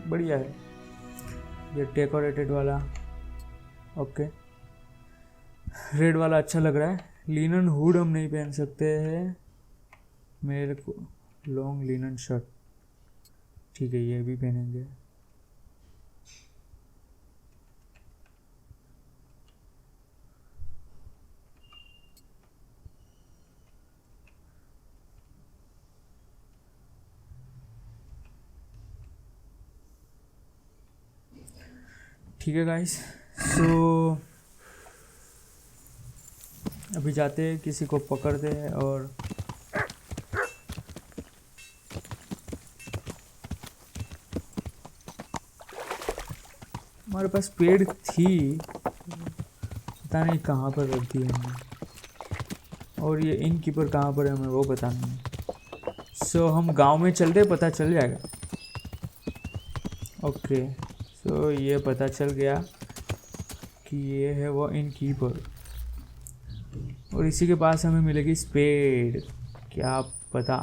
बढ़िया है. ये डेकोरेटेड वाला ओके. रेड वाला अच्छा लग रहा है. लिनन हुड हम नहीं पहन सकते हैं. मेरे को लॉन्ग लिनन शर्ट ठीक है, ये भी पहनेंगे. ठीक है गाइस, सो अभी जाते हैं, किसी को पकड़ते हैं. और हमारे पास पेड़ थी, पता नहीं कहाँ पर रख दी हमने. और ये इन कीपर कहाँ पर है हमें वो पता नहीं. सो हम गांव में चलते, पता चल जाएगा. ओके सो ये पता चल गया कि ये है वो इन कीपर. और इसी के पास हमें मिलेगी स्पेड, क्या पता.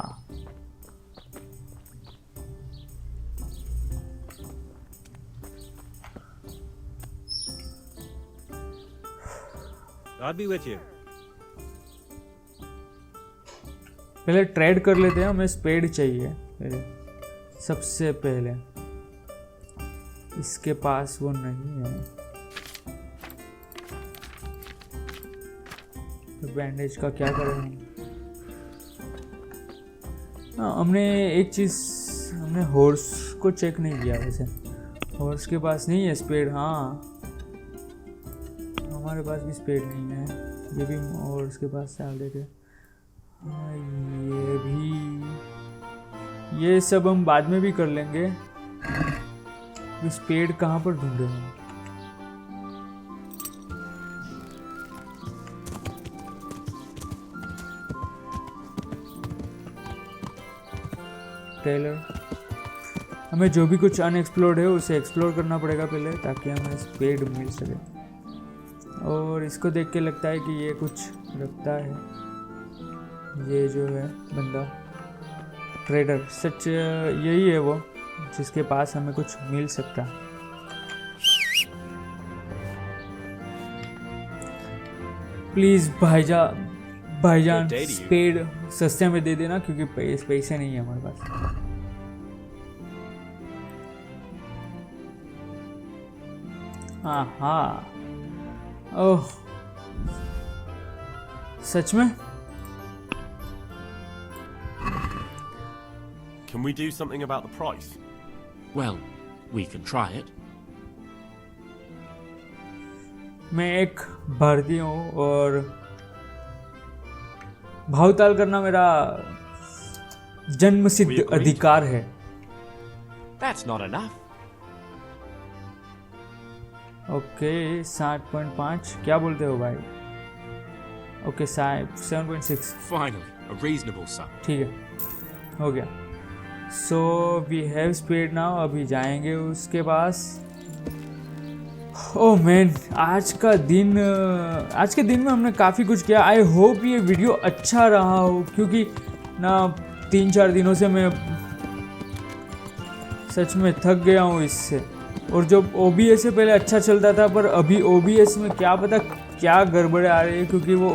I'll be with you. पहले ट्रेड कर लेते हैं. हमें स्पेड चाहिए पहले, सबसे पहले. इसके पास वो नहीं है. तो बैंडेज का क्या करें? हाँ, हमने एक चीज़, हमने हॉर्स को चेक नहीं किया वैसे. हॉर्स के पास नहीं है स्पेड. हाँ हमारे पास भी स्पेड नहीं है. ये भी और उसके पास डाल देते. हाँ ये भी, ये सब हम बाद में भी कर लेंगे. स्पेड कहाँ पर ढूंढे हैं? टेलर, हमें जो भी कुछ अनएक्सप्लोर्ड है उसे एक्सप्लोर करना पड़ेगा पहले, ताकि हमें स्पेड मिल सके. और इसको देख के लगता है कि ये कुछ रखता है. ये जो है बंदा ट्रेडर, सच यही है वो जिसके पास हमें कुछ मिल सकता है. प्लीज भाईजान Good day to you. Spade सस्ते में दे देना क्योंकि पैसे नहीं है हमारे पास। हाँ ओह सच में? Can we do something about the price? Well, we can try it. मैं एक भारतीय हूँ और भावताल करना मेरा जन्मसिद्ध अधिकार है। That's not enough. ओके 7.5 क्या बोलते हो भाई? Okay 7.6 Finally, a reasonable sum. ठीक है हो गया। So we have spade now, अभी जाएंगे उसके पास। ओह मैन आज के दिन में हमने काफ़ी कुछ किया। आई होप ये वीडियो अच्छा रहा हो क्योंकि ना 3-4 दिनों से मैं सच में थक गया हूँ इससे। और जो OBS से पहले अच्छा चलता था पर अभी OBS में क्या पता क्या गड़बड़े आ रही है क्योंकि वो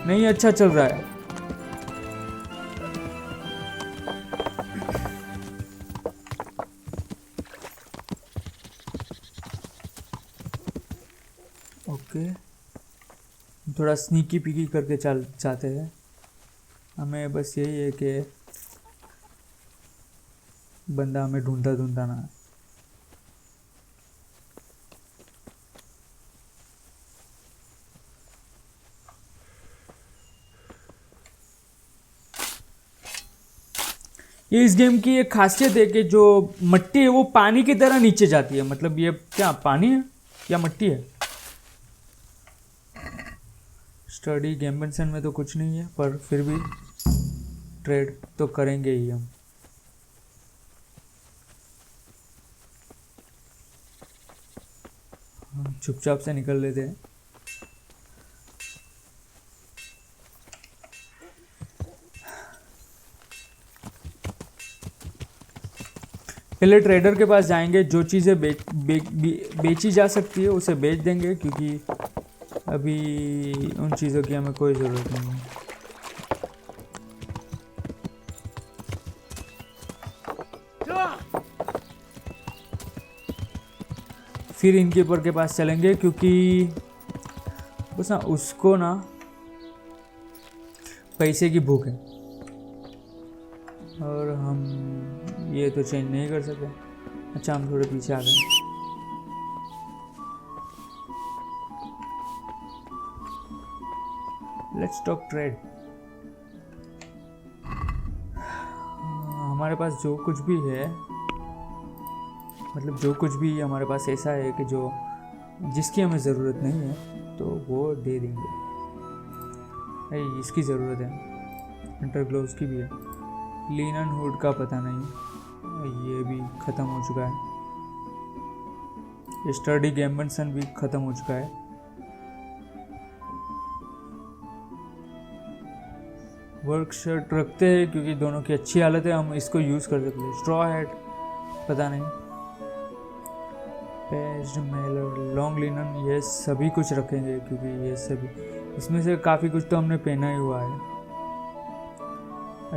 नहीं अच्छा चल रहा है। ओके थोड़ा स्नीकी पीकी करके जाते हैं। हमें बस यही है कि बंदा हमें ढूंढता ना है। ये इस गेम की एक खासियत है कि जो मिट्टी है वो पानी की तरह नीचे जाती है। मतलब ये क्या पानी है या मिट्टी है? स्टडी गैम्बनसन में तो कुछ नहीं है पर फिर भी ट्रेड तो करेंगे ही हम। चुपचाप से निकल लेते हैं। पहले ट्रेडर के पास जाएंगे, जो चीज़ें बेची जा सकती है उसे बेच देंगे क्योंकि अभी उन चीज़ों की हमें कोई ज़रूरत नहीं है। फिर इनकीपर के पास चलेंगे क्योंकि बस ना उसको ना पैसे की भूख है और हम ये तो चेंज नहीं कर सकते। अच्छा हम थोड़े पीछे आ गए। Let's talk trade. हमारे पास जो कुछ भी है, मतलब जो कुछ भी हमारे पास ऐसा है कि जो जिसकी हमें ज़रूरत नहीं है तो वो दे देंगे। भाई इसकी ज़रूरत है, हंटर ग्लोव्स की भी है। लिनन हुड का पता नहीं, ये भी ख़त्म हो चुका है। स्टडी गैम्बनसन भी ख़त्म हो चुका है। वर्क शर्ट रखते हैं क्योंकि दोनों की अच्छी हालत है, हम इसको यूज़ कर सकते हैं। स्ट्रॉ हैट पता नहीं। पेस्ट मेलर लॉन्ग लिनन ये सभी कुछ रखेंगे क्योंकि ये सभी इसमें से काफ़ी कुछ तो हमने पहना ही हुआ है।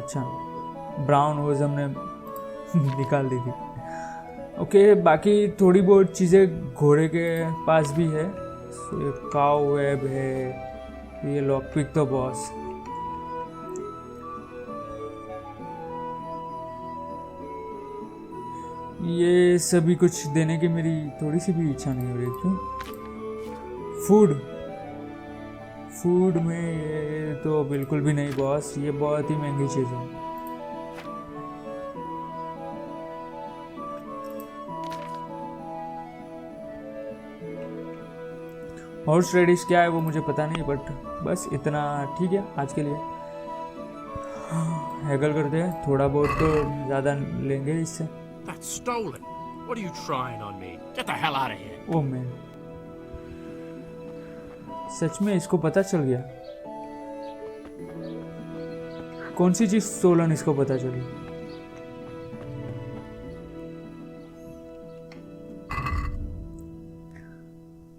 अच्छा ब्राउन होज हमने निकाल दी थी। ओके बाकी थोड़ी बहुत चीज़ें घोड़े के पास भी है। काउ वेब है, ये लॉकपिक तो बॉस। ये सभी कुछ देने की मेरी थोड़ी सी भी इच्छा नहीं हो रही। क्यों? फूड में ये तो बिल्कुल भी नहीं बॉस, ये बहुत ही महंगी चीज़ है। हॉर्स रेडिश क्या है वो मुझे पता नहीं, बट बस इतना ठीक है आज के लिए। हैगल करते हैं, थोड़ा बहुत तो ज़्यादा लेंगे इससे। That's stolen. What are you trying on me? Get the hell out of here. Oh man, सच में इसको पता चल गया? कौन सी चीज स्टोलन इसको पता चली?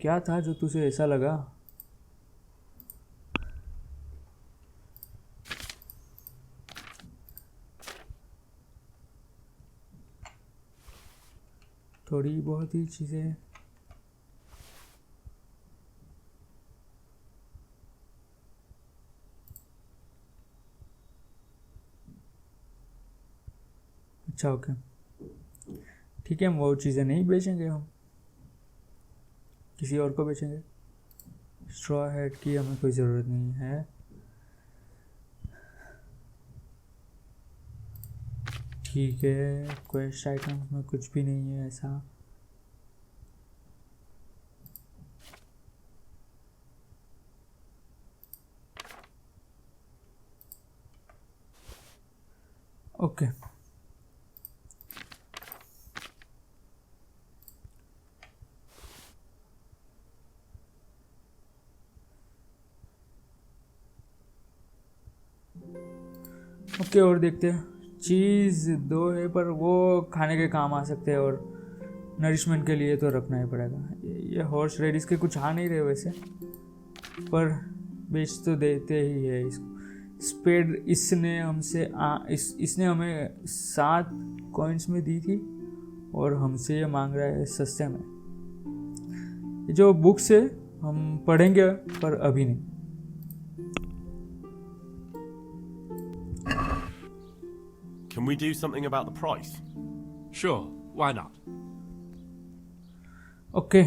क्या था जो तुझे ऐसा लगा? थोड़ी बहुत ही चीज़ें अच्छा ओके ठीक है, वो चीज़ें नहीं बेचेंगे, हम किसी और को बेचेंगे। स्ट्रॉ हेड की हमें कोई ज़रूरत नहीं है। ठीक है, क्वेस्ट आइटम्स में कुछ भी नहीं है ऐसा। ओके ओके और देखते हैं। चीज़ 2 है पर वो खाने के काम आ सकते हैं और नरिशमेंट के लिए तो रखना ही पड़ेगा। ये हॉर्स रेडिस के कुछ आ नहीं रहे वैसे, पर बेच तो देते ही है इसको। स्पेड इसने हमसे इसने हमें 7 कॉइन्स में दी थी और हमसे ये मांग रहा है सस्ते में। ये जो बुक्स है हम पढ़ेंगे पर अभी नहीं। Can we do something about the price? Sure, why not? Okay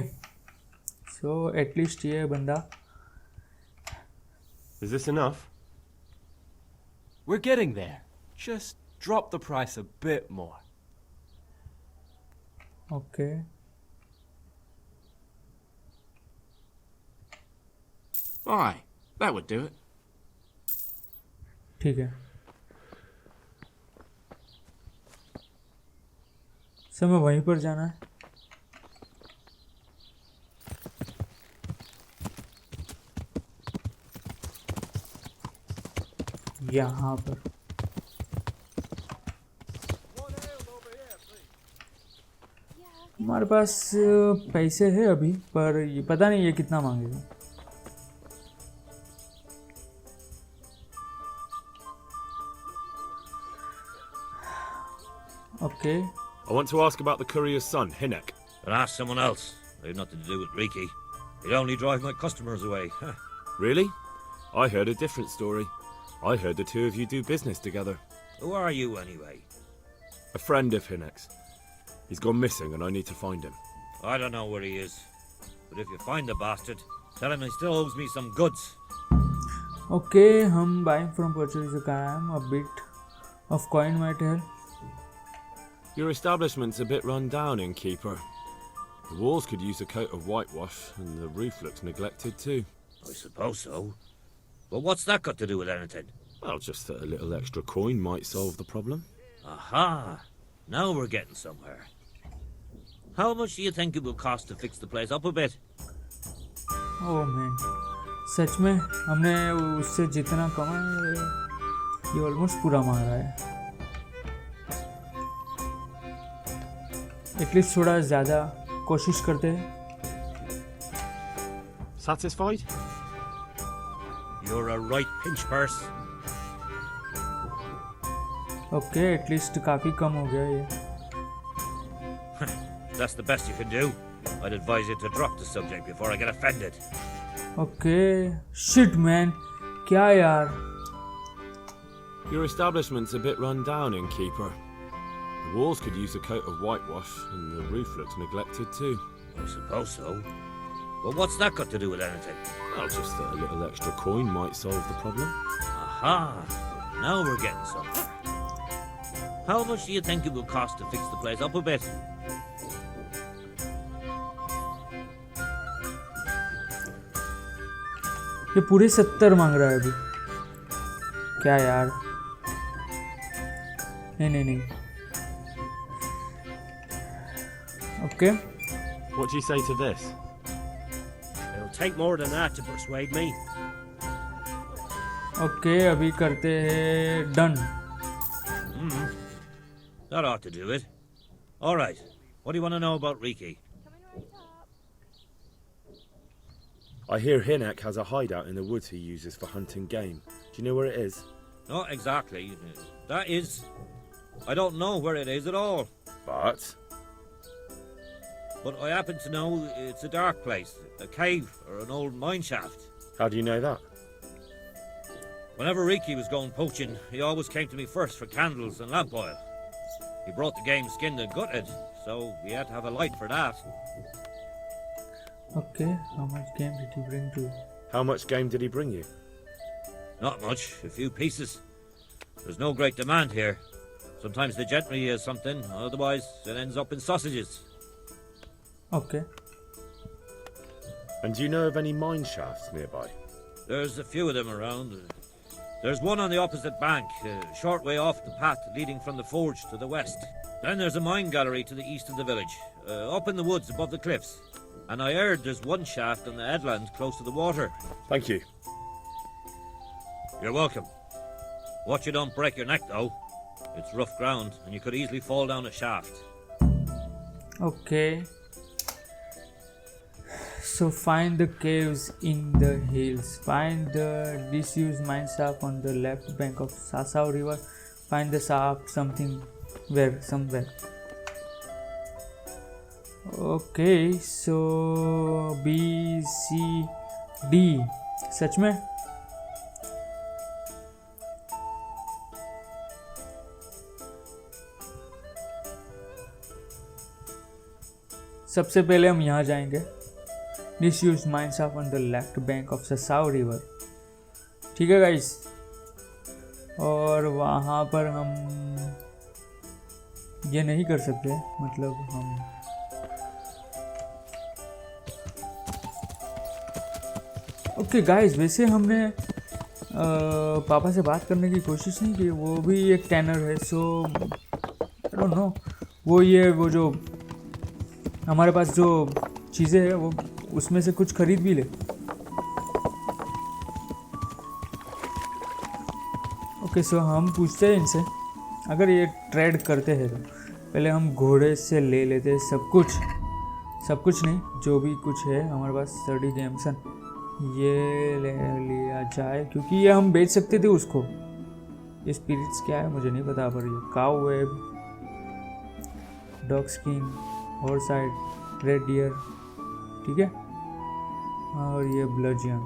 so at least ये बंदा। Is this enough? We're getting there. Just drop the price a bit more. Okay Aye, that would do it. ठीक है, समय वहीं पर जाना है। यहाँ पर हमारे पास पैसे है अभी, पर ये पता नहीं ये कितना मांगेगा। Okay I want to ask about the courier's son, Hinek. But ask someone else. I've nothing to do with Reeky. He'd only drive my customers away. Really? I heard a different story. I heard the two of you do business together. Who are you, anyway? A friend of Hinek's. He's gone missing and I need to find him. I don't know where he is. But if you find the bastard, tell him he still owes me some goods. Okay, हम buying from purchase a a bit of coin might help. Your establishment's a bit run down, innkeeper. The walls could use a coat of whitewash, and the roof looks neglected too. I suppose so. But what's that got to do with anything? Well, just that a little extra coin might solve the problem. Aha! Now we're getting somewhere. How much do you think it will cost to fix the place up a bit? Oh man, सच में हमने उससे जितना कमाया ये almost पूरा मांग रहा है। एटलीस्ट थोड़ा ज़्यादा कोशिश करते हैं। Satisfied? You're a right pinch purse. Okay at least काफ़ी कम हो गया ये। That's the best you can do. I'd advise you to drop the subject before I get offended. Okay shit man, क्या यार। Your establishment's a bit run down, innkeeper. The walls could use a coat of whitewash, and the roof looks neglected too. I suppose so. But what's that got to do with anything? Well, just that a little extra coin might solve the problem. Aha! Now we're getting somewhere. How much do you think it will cost to fix the place up a bit? ये पूरे 70 मांग रहा है अभी। क्या यार, नहीं। Okay. What do you say to this? It'll take more than that to persuade me. Okay, अभी करते हैं done. That ought to do it. All right. What do you want to know about Reeky? I hear Hinek has a hideout in the woods he uses for hunting game. Do you know where it is? Not exactly. That is... I don't know where it is at all. But But I happen to know it's a dark place, a cave or an old mine shaft. How do you know that? Whenever Reeky was going poaching, he always came to me first for candles and lamp oil. He brought the game skinned and gutted, so we had to have a light for that. Okay, how much game did he bring to you? How much game did he bring you? Not much, a few pieces. There's no great demand here. Sometimes the gentry has something, otherwise it ends up in sausages. Okay. And do you know of any mine shafts nearby? There's a few of them around. There's one on the opposite bank, a short way off the path leading from the forge to the west. Then there's a mine gallery to the east of the village, up in the woods above the cliffs. And I heard there's one shaft on the headland close to the water. Thank you. You're welcome. Watch you don't break your neck, though. It's rough ground, and you could easily fall down a shaft. Okay. So find the caves in the hills. Find the disused mine shaft on the left bank of Sasau River. Find the shaft somewhere. Okay, so B, C, D. सच में? सबसे पहले हम यहाँ जाएंगे. Disused mine shaft on the left bank of Sasau River. ठीक है guys. और वहाँ पर हम ये नहीं कर सकते, मतलब हम ओके गाइस. वैसे हमने पापा से बात करने की कोशिश नहीं की. वो भी एक टैनर है, सो आई डोंट नो वो जो हमारे पास जो चीज़ें हैं वो उसमें से कुछ खरीद भी ले. ओके, सो हम पूछते हैं इनसे, अगर ये ट्रेड करते हैं तो पहले हम घोड़े से ले लेते हैं सब कुछ नहीं, जो भी कुछ है हमारे पास. स्टडी जेमसन ये ले लिया जाए, क्योंकि ये हम बेच सकते थे उसको. ये स्पिरिट्स क्या है मुझे नहीं पता, पर ये cobweb, dog skin, horse hide, red deer, ठीक है. और ये ब्लजियन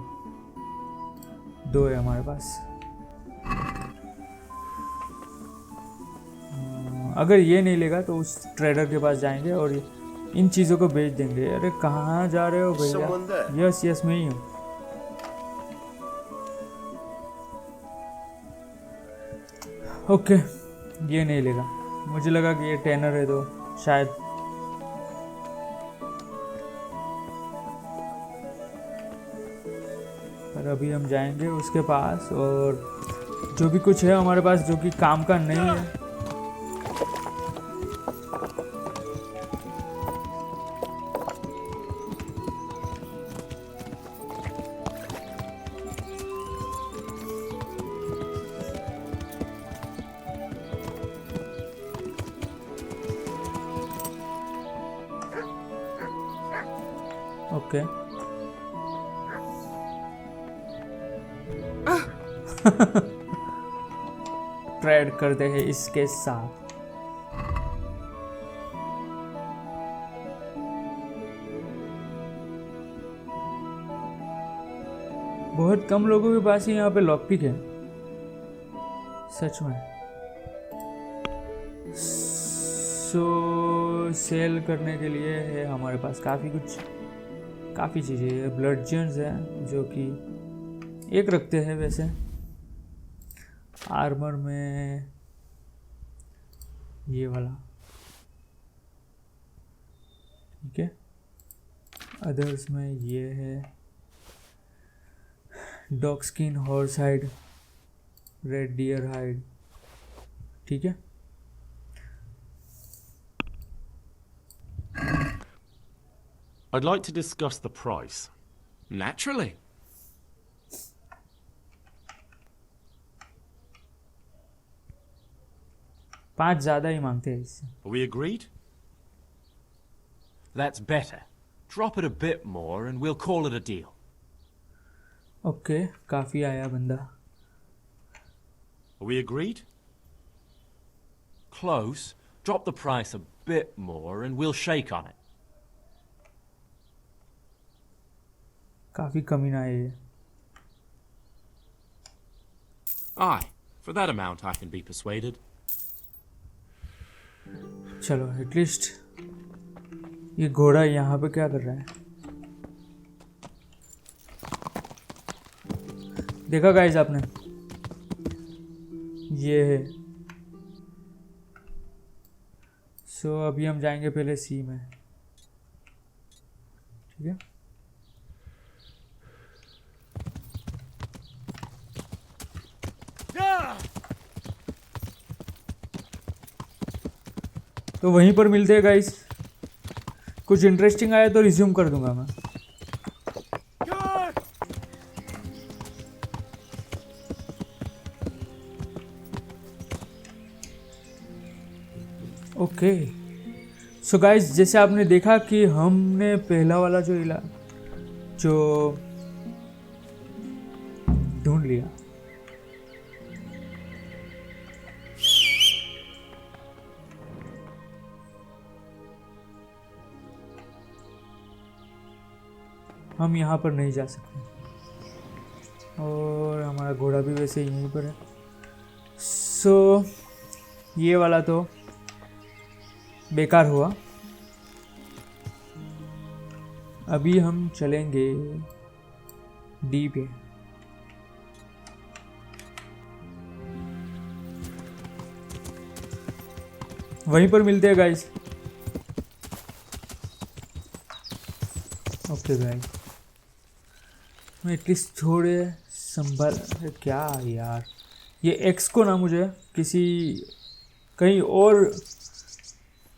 2 है हमारे पास. अगर ये नहीं लेगा तो उस ट्रेडर के पास जाएंगे और इन चीज़ों को बेच देंगे. अरे कहाँ जा रहे हो भैया? यस मैं ही हूँ. ओके, ये नहीं लेगा. मुझे लगा कि ये टैनर है तो शायद. पर अभी हम जाएंगे उसके पास और जो भी कुछ है हमारे पास जो कि काम का नहीं है. ओके. ट्रेड करते हैं इसके साथ. बहुत कम लोगों के पास ही यहाँ पे लॉकपिक है सच में. सो सेल करने के लिए है हमारे पास काफ़ी चीज़ें है. ब्लडजेंस है जो कि एक रखते हैं. वैसे आर्मर में ये वाला ठीक है. अदर्स में ये है dog skin, horse hide, red deer hide, ठीक है. I'd like to discuss the price. Naturally. पाँच ज़्यादा ही मांगते हैं इससे. Are we agreed? That's better. Drop it a bit more and we'll call it a deal. Okay, काफ़ी आया बंदा. Are we agreed? Close. Drop the price a bit more and we'll shake on it. काफ़ी कमीना है ये। Aye, for that amount I can be persuaded. चलो at least ये घोड़ा यहाँ पे क्या कर रहा है? देखा गाइस आपने? ये है। सो अभी हम जाएंगे पहले सी में, ठीक है? तो वहीं पर मिलते हैं गाइस। कुछ इंटरेस्टिंग आया तो रिज्यूम कर दूंगा मैं। ओके सो गाइस, जैसे आपने देखा कि हमने पहला वाला जो ढूंढ लिया। हम यहाँ पर नहीं जा सकते और हमारा घोड़ा भी वैसे यहीं पर है। सो ये वाला तो बेकार हुआ। अभी हम चलेंगे डी पे। वहीं पर मिलते हैं गाइस। ओके गाइस, मैं एटलीस्ट थोड़े संभल। क्या यार, ये एक्स को ना मुझे किसी कहीं और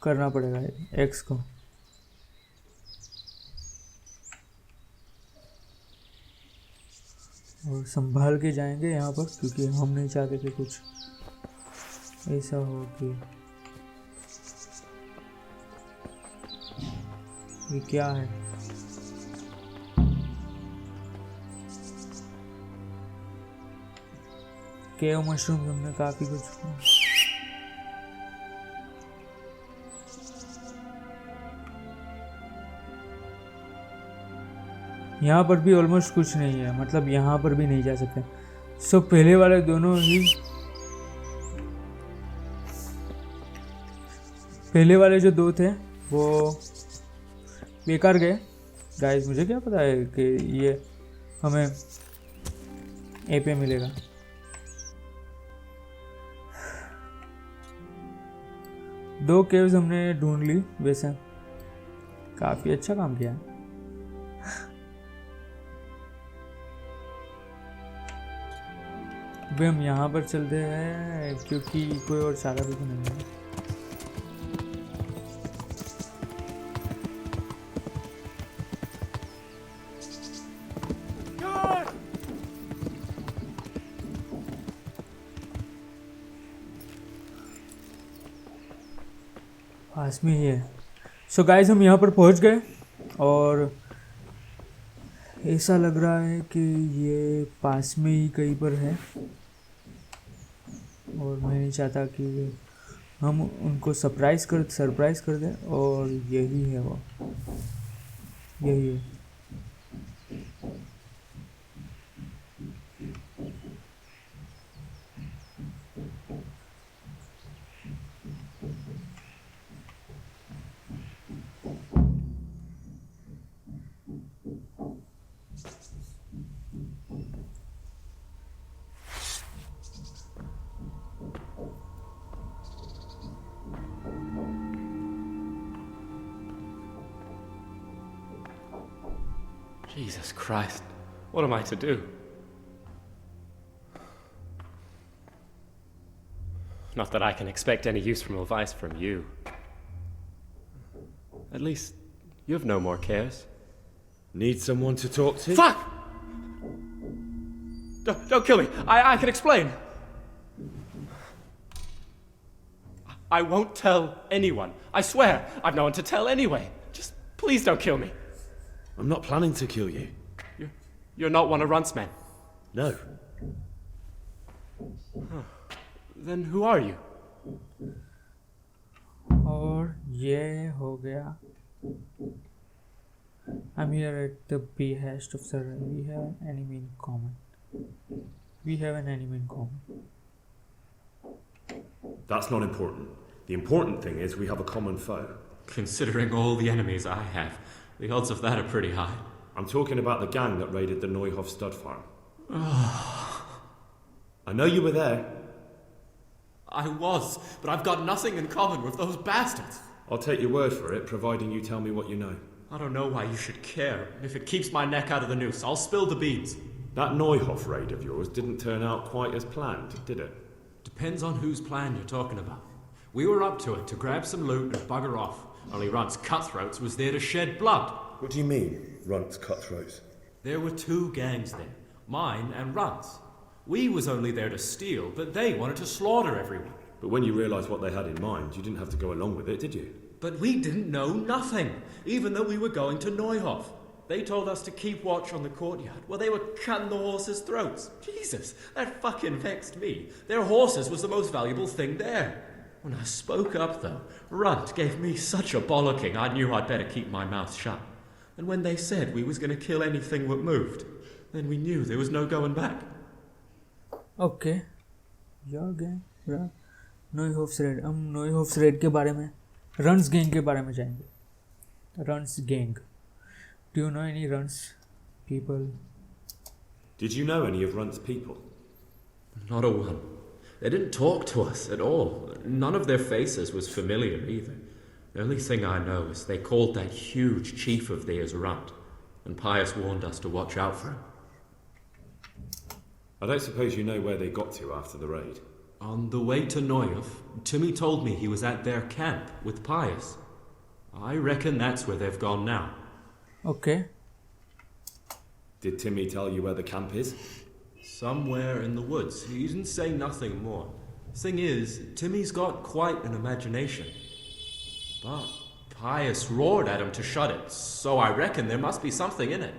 करना पड़ेगा एक्स को। और संभाल के जाएंगे यहाँ पर, क्योंकि हम नहीं चाहते कि कुछ ऐसा हो कि ये क्या है। केव मशरूम हमने काफी कुछ। यहाँ पर भी ऑलमोस्ट कुछ नहीं है, मतलब यहाँ पर भी नहीं जा सकते। सो पहले वाले दोनों ही, पहले वाले जो दो थे वो बेकार गए गाइस। मुझे क्या पता है कि ये हमें ए पे मिलेगा। दो केव्स हमने ढूंढ ली, वैसे काफी अच्छा काम किया। अभी हम यहाँ पर चलते हैं क्योंकि कोई और चारा भी तो नहीं है। पास में ही है। सो गाइस, हम यहाँ पर पहुँच गए और ऐसा लग रहा है कि ये पास में ही कहीं पर है और मैं नहीं चाहता कि हम उनको सरप्राइज़ कर दें। और यही है वो, यही है। Jesus Christ, what am I to do? Not that I can expect any use from advice from you. At least, you have no more cares. Need someone to talk to? Fuck! Don't kill me. I can explain. I won't tell anyone. I swear. I've no one to tell anyway. Just please don't kill me. I'm not planning to kill you. You're not one of Runt's men? No. Huh. Then who are you? और ये हो गया I'm here at the behest of Sir. We have an enemy in common. We have an enemy in common. That's not important. The important thing is we have a common foe. Considering all the enemies I have, the odds of that are pretty high. I'm talking about the gang that raided the Neuhof stud farm. I know you were there. I was, but I've got nothing in common with those bastards. I'll take your word for it, providing you tell me what you know. I don't know why you should care. If it keeps my neck out of the noose, I'll spill the beans. That Neuhof raid of yours didn't turn out quite as planned, did it? Depends on whose plan you're talking about. We were up to it to grab some loot and bugger off. Only Runt's cutthroats was there to shed blood. What do you mean, Runt's cutthroats? There were two gangs there, mine and Runt's. We was only there to steal, but they wanted to slaughter everyone. But when you realised what they had in mind, you didn't have to go along with it, did you? But we didn't know nothing, even though we were going to Neuhof. They told us to keep watch on the courtyard while they were cutting the horses' throats. Jesus, that fucking vexed me. Their horses was the most valuable thing there. When I spoke up, though, Runt gave me such a bollocking I knew I'd better keep my mouth shut. And when they said we was going to kill anything that moved, then we knew there was no going back. Okay. Your gang, Neuhof's raid. हम Neuhof's raid के बारे में, Runt's gang के बारे में जाएंगे. Runt's gang. Do you know any Runt's people? Did you know any of Runt's people? Not a one. They didn't talk to us at all. None of their faces was familiar either. The only thing I know is they called that huge chief of theirs Runt, and Pius warned us to watch out for him. I don't suppose you know where they got to after the raid? On the way to Neuhof, Timmy told me he was at their camp with Pius. I reckon that's where they've gone now. Okay. Did Timmy tell you where the camp is? Somewhere in the woods. He didn't say nothing more. Thing is, Timmy's got quite an imagination. But Pius roared at him to shut it, so I reckon there must be something in it.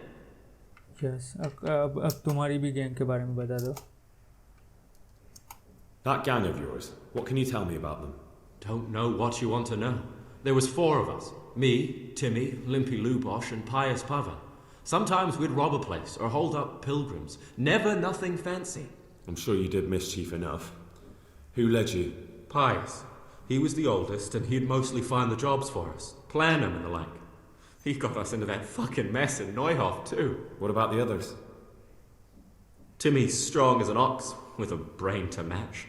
Yes. अब तुम्हारी भी gang के बारे में बता दो. That gang of yours, what can you tell me about them? Don't know what you want to know. There was 4 of us. Me, Timmy, Limpy Lubosh and Pius Pavan. Sometimes we'd rob a place or hold up pilgrims. Never nothing fancy. I'm sure you did mischief enough. Who led you? Pius. He was the oldest and he'd mostly find the jobs for us. Plan them and the like. He got us into that fucking mess in Neuhof too. What about the others? Timmy's strong as an ox, with a brain to match.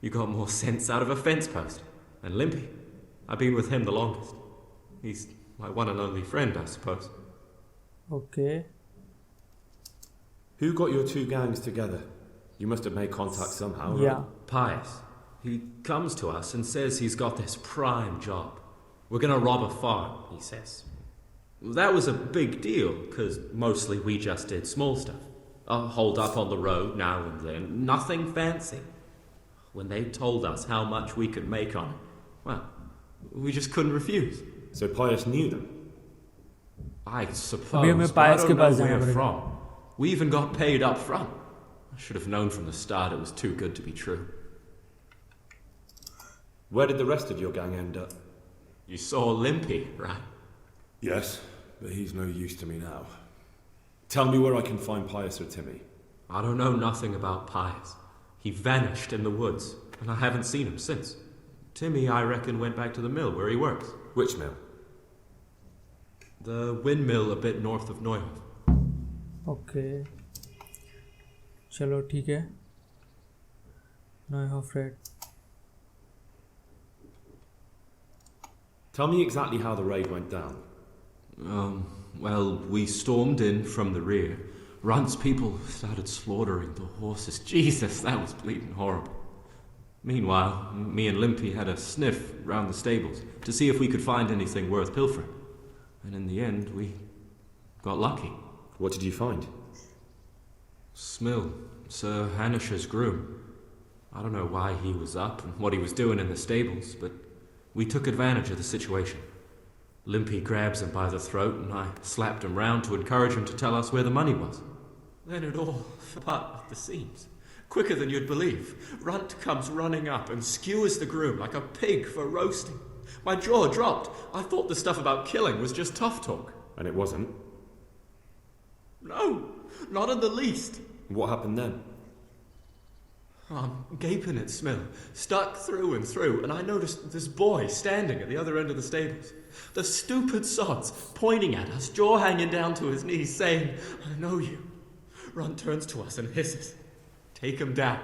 You got more sense out of a fence post. And Limpy, I've been with him the longest. He's my one and only friend, I suppose. Okay. Who got your 2 gangs together? You must have made contact somehow, right? Yeah. Pius. He comes to us and says he's got this prime job. We're gonna rob a farm, he says. That was a big deal, because mostly we just did small stuff. Hold up on the road now and then, nothing fancy. When they told us how much we could make on it, well, we just couldn't refuse. So Pius knew them? I suppose, but I don't know where from. We even got paid up front. I should have known from the start it was too good to be true. Where did the rest of your gang end up? You saw Limpy, right? Yes, but he's no use to me now. Tell me where I can find Pius or Timmy. I don't know nothing about Pius. He vanished in the woods, and I haven't seen him since. Timmy, I reckon, went back to the mill where he works. Which mill? The windmill a bit north of Neuhof. Okay. चलो ठीक है. Neuhof raid. Tell me exactly how the raid went down. Well, we stormed in from the rear. Runt's people started slaughtering the horses. Jesus, that was bleeding horrible. Meanwhile, me and Limpy had a sniff round the stables to see if we could find anything worth pilfering. And in the end, we got lucky. What did you find? Smill, Sir Hanish's groom. I don't know why he was up and what he was doing in the stables, but we took advantage of the situation. Limpy grabs him by the throat and I slapped him round to encourage him to tell us where the money was. Then it all fell out at the seams. Quicker than you'd believe. Runt comes running up and skewers the groom like a pig for roasting. My jaw dropped. I thought the stuff about killing was just tough talk. And it wasn't? No, not in the least. What happened then? I'm gaping at Smil, stuck through and through, and I noticed this boy standing at the other end of the stables. The stupid sods pointing at us, jaw hanging down to his knees, saying, "I know you." Runt turns to us and hisses, "Take him down."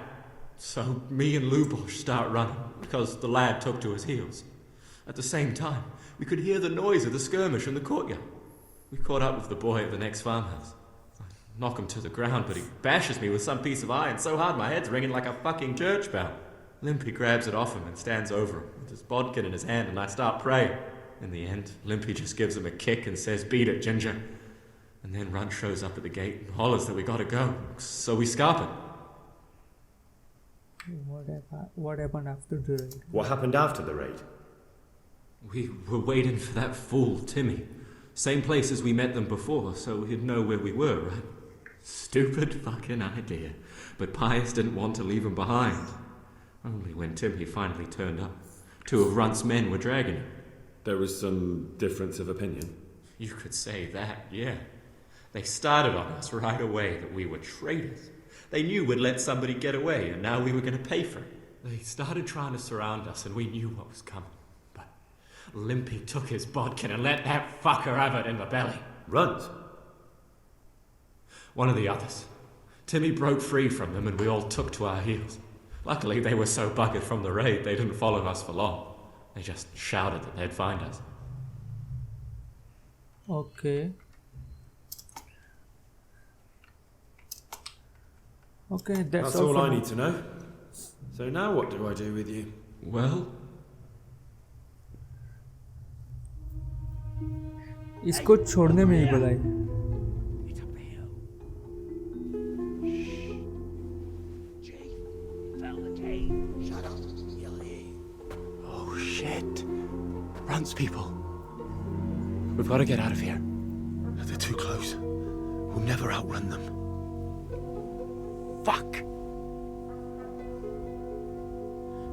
So me and Lubosh start running, because the lad took to his heels. At the same time, we could hear the noise of the skirmish in the courtyard. We caught up with the boy at the next farmhouse. I knock him to the ground, but he bashes me with some piece of iron so hard my head's ringing like a fucking church bell. Limpy grabs it off him and stands over him with his bodkin in his hand, and I start praying. In the end, Limpy just gives him a kick and says, "Beat it, Ginger." And then Runt shows up at the gate and hollers that we gotta go, so we scarp it. What happened after the raid? What happened after the raid? We were waiting for that fool, Timmy. Same place as we met them before, so he'd know where we were, right? Stupid fucking idea. But Pius didn't want to leave him behind. Only when Timmy finally turned up, 2 of Runt's men were dragging him. There was some difference of opinion? You could say that, yeah. They started on us right away that we were traitors. They knew we'd let somebody get away, and now we were going to pay for it. They started trying to surround us, and we knew what was coming. But Limpy took his bodkin and let that fucker have it in the belly. Runt? One of the others. Timmy broke free from them, and we all took to our heels. Luckily, they were so buggered from the raid, they didn't follow us for long. They just shouted that they'd find us. Okay. Okay, that's all I need to know. So now what do I do with you? Well, इसको छोड़ने में ही बुलाई. oh shit. Runt's people. We've got to get out of here. They're too close. We'll never outrun them. Fuck!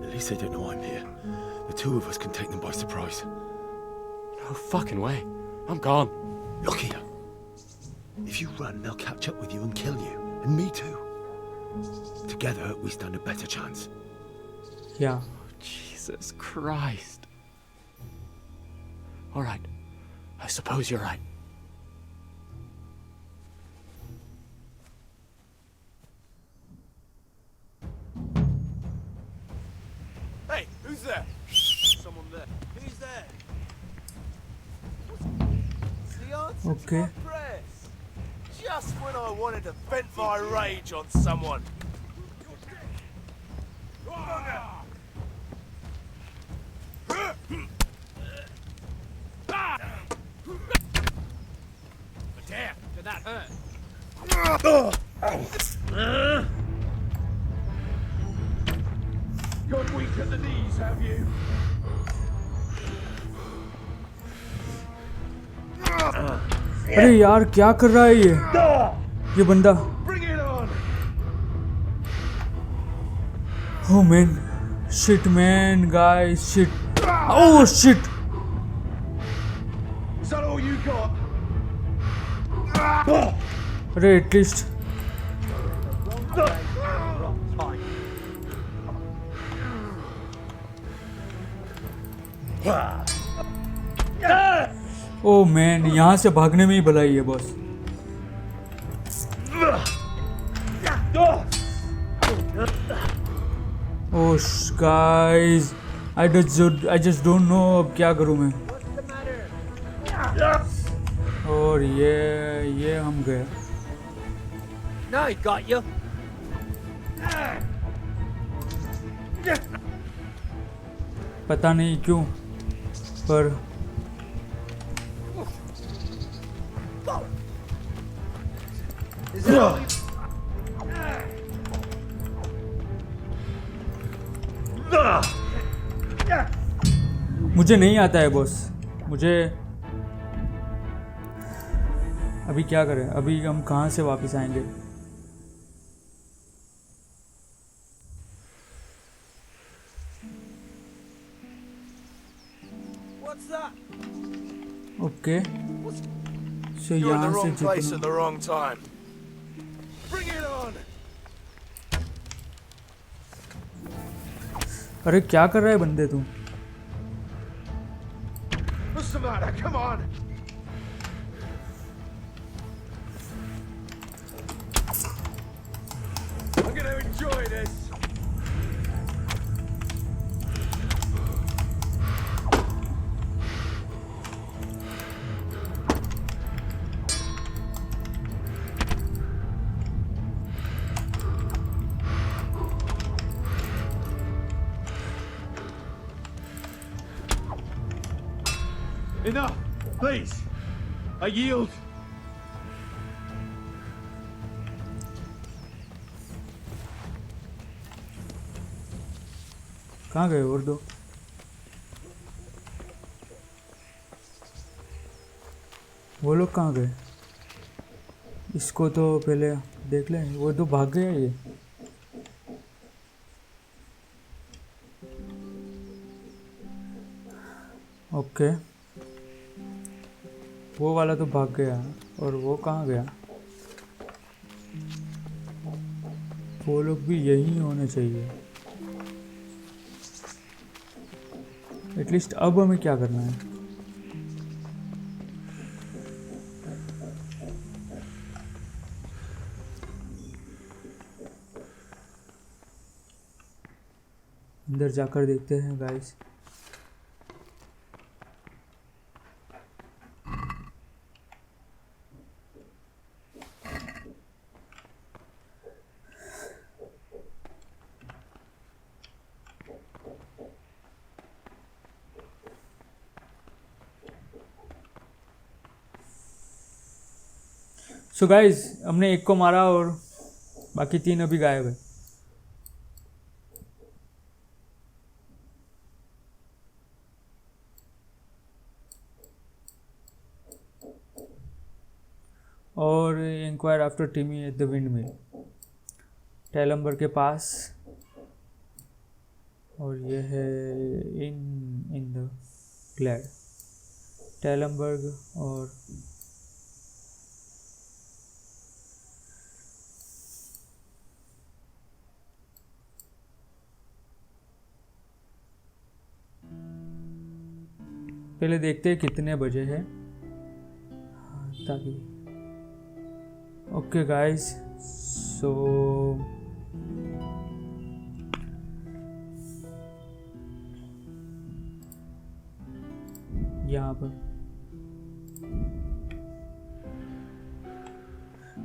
At least they don't know I'm here. The 2 of us can take them by surprise. No fucking way. I'm gone. Look here. If you run, they'll catch up with you and kill you. And me too. Together, we stand a better chance. Yeah. Jesus Christ. All right. I suppose you're right. Hey, who's there? Someone there. Who's there? It's the answer Okay. to my prayers. Just when I wanted to vent my rage on someone. Damn, did that hurt? Got weak at the knees, have you? अरे यार क्या कर रहा है ये बंदा. Bring it on. Oh man, shit man, guys, shit. Oh shit. Is that all you got? अरे at least. Oh man, यहाँ से भागने में ही भलाई है boss. Oh guys, I just don't know अब क्या करूँ मैं. और ये हम गए. Now he got you. पता नहीं क्यों पर मुझे नहीं आता है बॉस. मुझे अभी क्या करें. अभी हम कहाँ से वापस आएंगे. What's that? Okay So You're in the यहाँ से wrong place जितना at the wrong time. Bring it on! अरे क्या कर रहा है बंदे तू? What's the matter? Come on! I'm gonna enjoy this! Enough! Please! I yield! कहाँ गए और दो? वो लोग कहाँ गए? इसको तो पहले देख लें। वो दो भाग गया ये। ओके, वो वाला तो भाग गया और वो कहाँ गया? वो लोग भी यहीं होने चाहिए। एटलीस्ट अब हमें क्या करना है? अंदर जाकर देखते हैं गाइस। सो गाइस, हमने एक को मारा और बाकी तीन अभी गायब है। और इंक्वायर आफ्टर टिमी एट द विंड मिल, टेलम्बर के पास। और ये है इन द ग्लैड, टेलम्बर्ग। और पहले देखते हैं कितने बजे हैं ताकि। ओके गाइस, सो यहाँ पर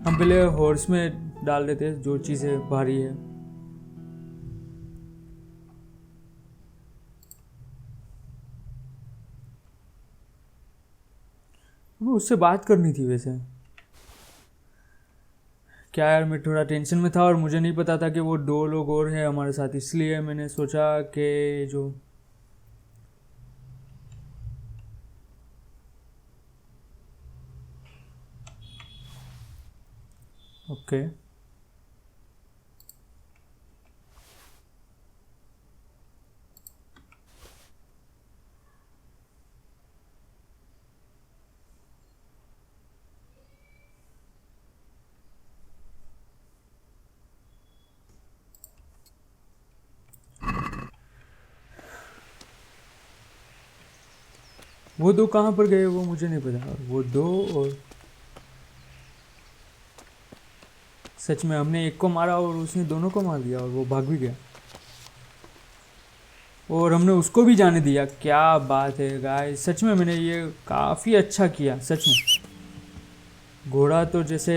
हम पहले हॉर्स में डाल देते हैं जो चीज़ें भारी है। हमें उससे बात करनी थी वैसे। क्या यार, मैं थोड़ा टेंशन में था और मुझे नहीं पता था कि वो दो लोग और हैं हमारे साथ, इसलिए मैंने सोचा कि जो ओके वो दो कहाँ पर गए वो मुझे नहीं पता। और वो दो, और सच में हमने एक को मारा और उसने दोनों को मार दिया और वो भाग भी गया और हमने उसको भी जाने दिया। क्या बात है गाइस, सच में मैंने ये काफ़ी अच्छा किया सच में। घोड़ा तो जैसे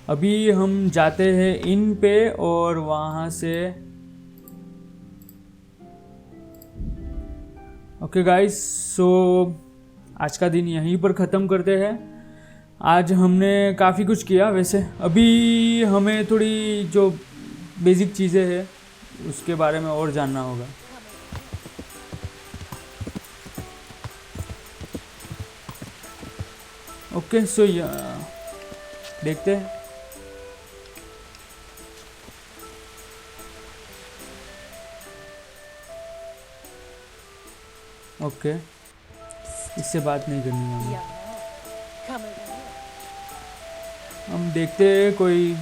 अभी हम जाते हैं इन पे और वहाँ से ओके गाइस, सो आज का दिन यहीं पर ख़त्म करते हैं। आज हमने काफ़ी कुछ किया वैसे। अभी हमें थोड़ी जो बेसिक चीज़ें हैं उसके बारे में और जानना होगा। ओके, सो देखते हैं। ओके, इससे बात नहीं करनी है हमें। Come over here. हम देखते हैं कोई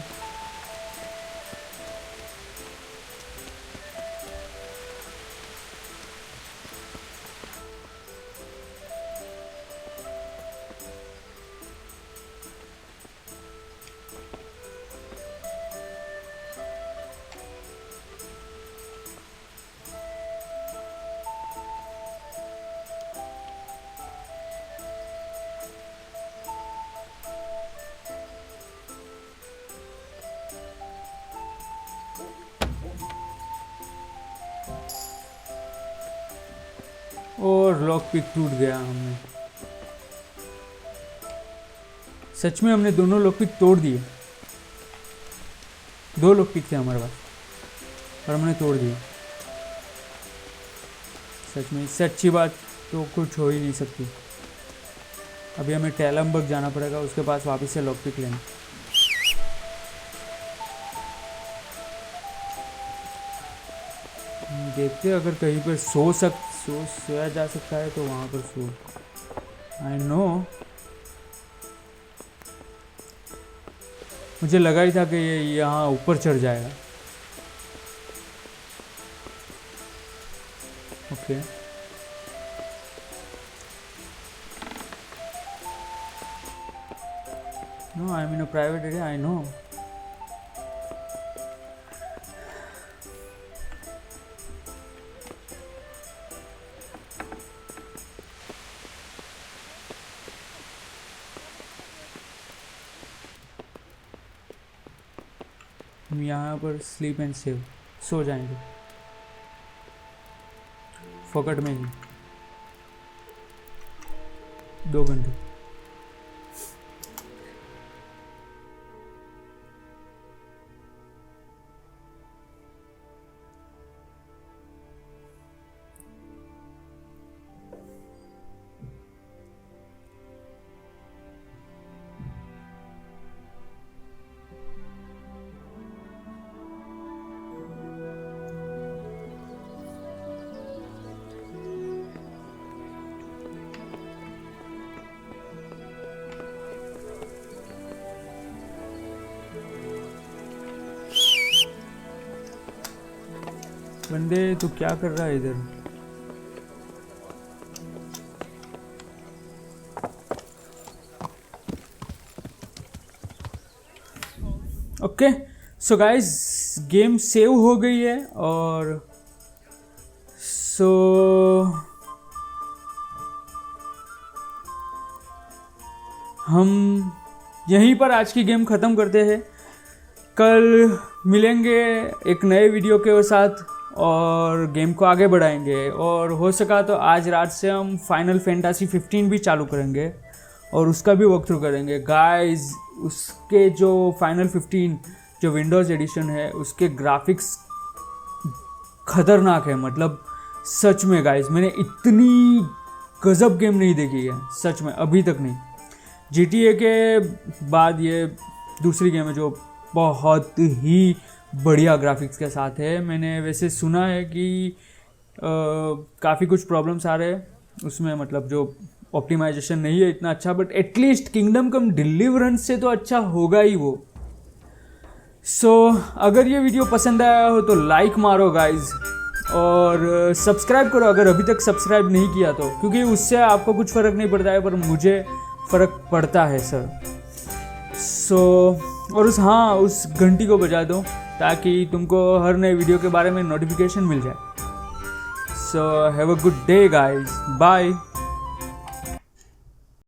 और लॉक पिक टूट गया। हमने सच में हमने दोनों लॉक पिक तोड़ दिए। 2 लॉक पिक थे हमारे पास और हमने तोड़ दिए। सच में इससे अच्छी बात तो कुछ हो ही नहीं सकती। अभी हमें टेलमबर्ग जाना पड़ेगा, उसके पास वापस से लॉक पिक लेंगे। देखते अगर कहीं पर सोया जा सकता है तो वहाँ पर सो। आई नो, मुझे लगा ही था कि ये यहाँ ऊपर चढ़ जाएगा। Okay no, I am in a private area, I know. हम यहाँ पर स्लीप एंड सेव सो जाएंगे फोकट में ही 2 घंटे। बंदे तू क्या कर रहा है इधर? Okay so guys, game save हो गई है और हम यहीं पर आज की गेम ख़त्म करते हैं। कल मिलेंगे एक नए वीडियो के साथ और गेम को आगे बढ़ाएंगे, और हो सका तो आज रात से हम फाइनल फैंटेसी 15 भी चालू करेंगे और उसका भी वॉक थ्रू करेंगे गाइस। उसके जो फाइनल 15 जो विंडोज़ एडिशन है उसके ग्राफिक्स खतरनाक है, मतलब सच में गाइस मैंने इतनी गजब गेम नहीं देखी है सच में अभी तक नहीं। GTA के बाद ये दूसरी गेम है जो बहुत ही बढ़िया ग्राफिक्स के साथ है। मैंने वैसे सुना है कि काफ़ी कुछ प्रॉब्लम्स आ रहे हैं उसमें, मतलब जो ऑप्टिमाइजेशन नहीं है इतना अच्छा, but at least kingdom come deliverance से तो अच्छा होगा ही वो। अगर ये वीडियो पसंद आया हो तो लाइक मारो गाइज, और सब्सक्राइब करो अगर अभी तक सब्सक्राइब नहीं किया तो, क्योंकि उससे आपको कुछ फ़र्क नहीं पड़ता है पर मुझे फ़र्क पड़ता है सर। और उस घंटी को बजा दो ताकि तुमको हर नए वीडियो के बारे में नोटिफिकेशन मिल जाए। Have a good day guys, bye.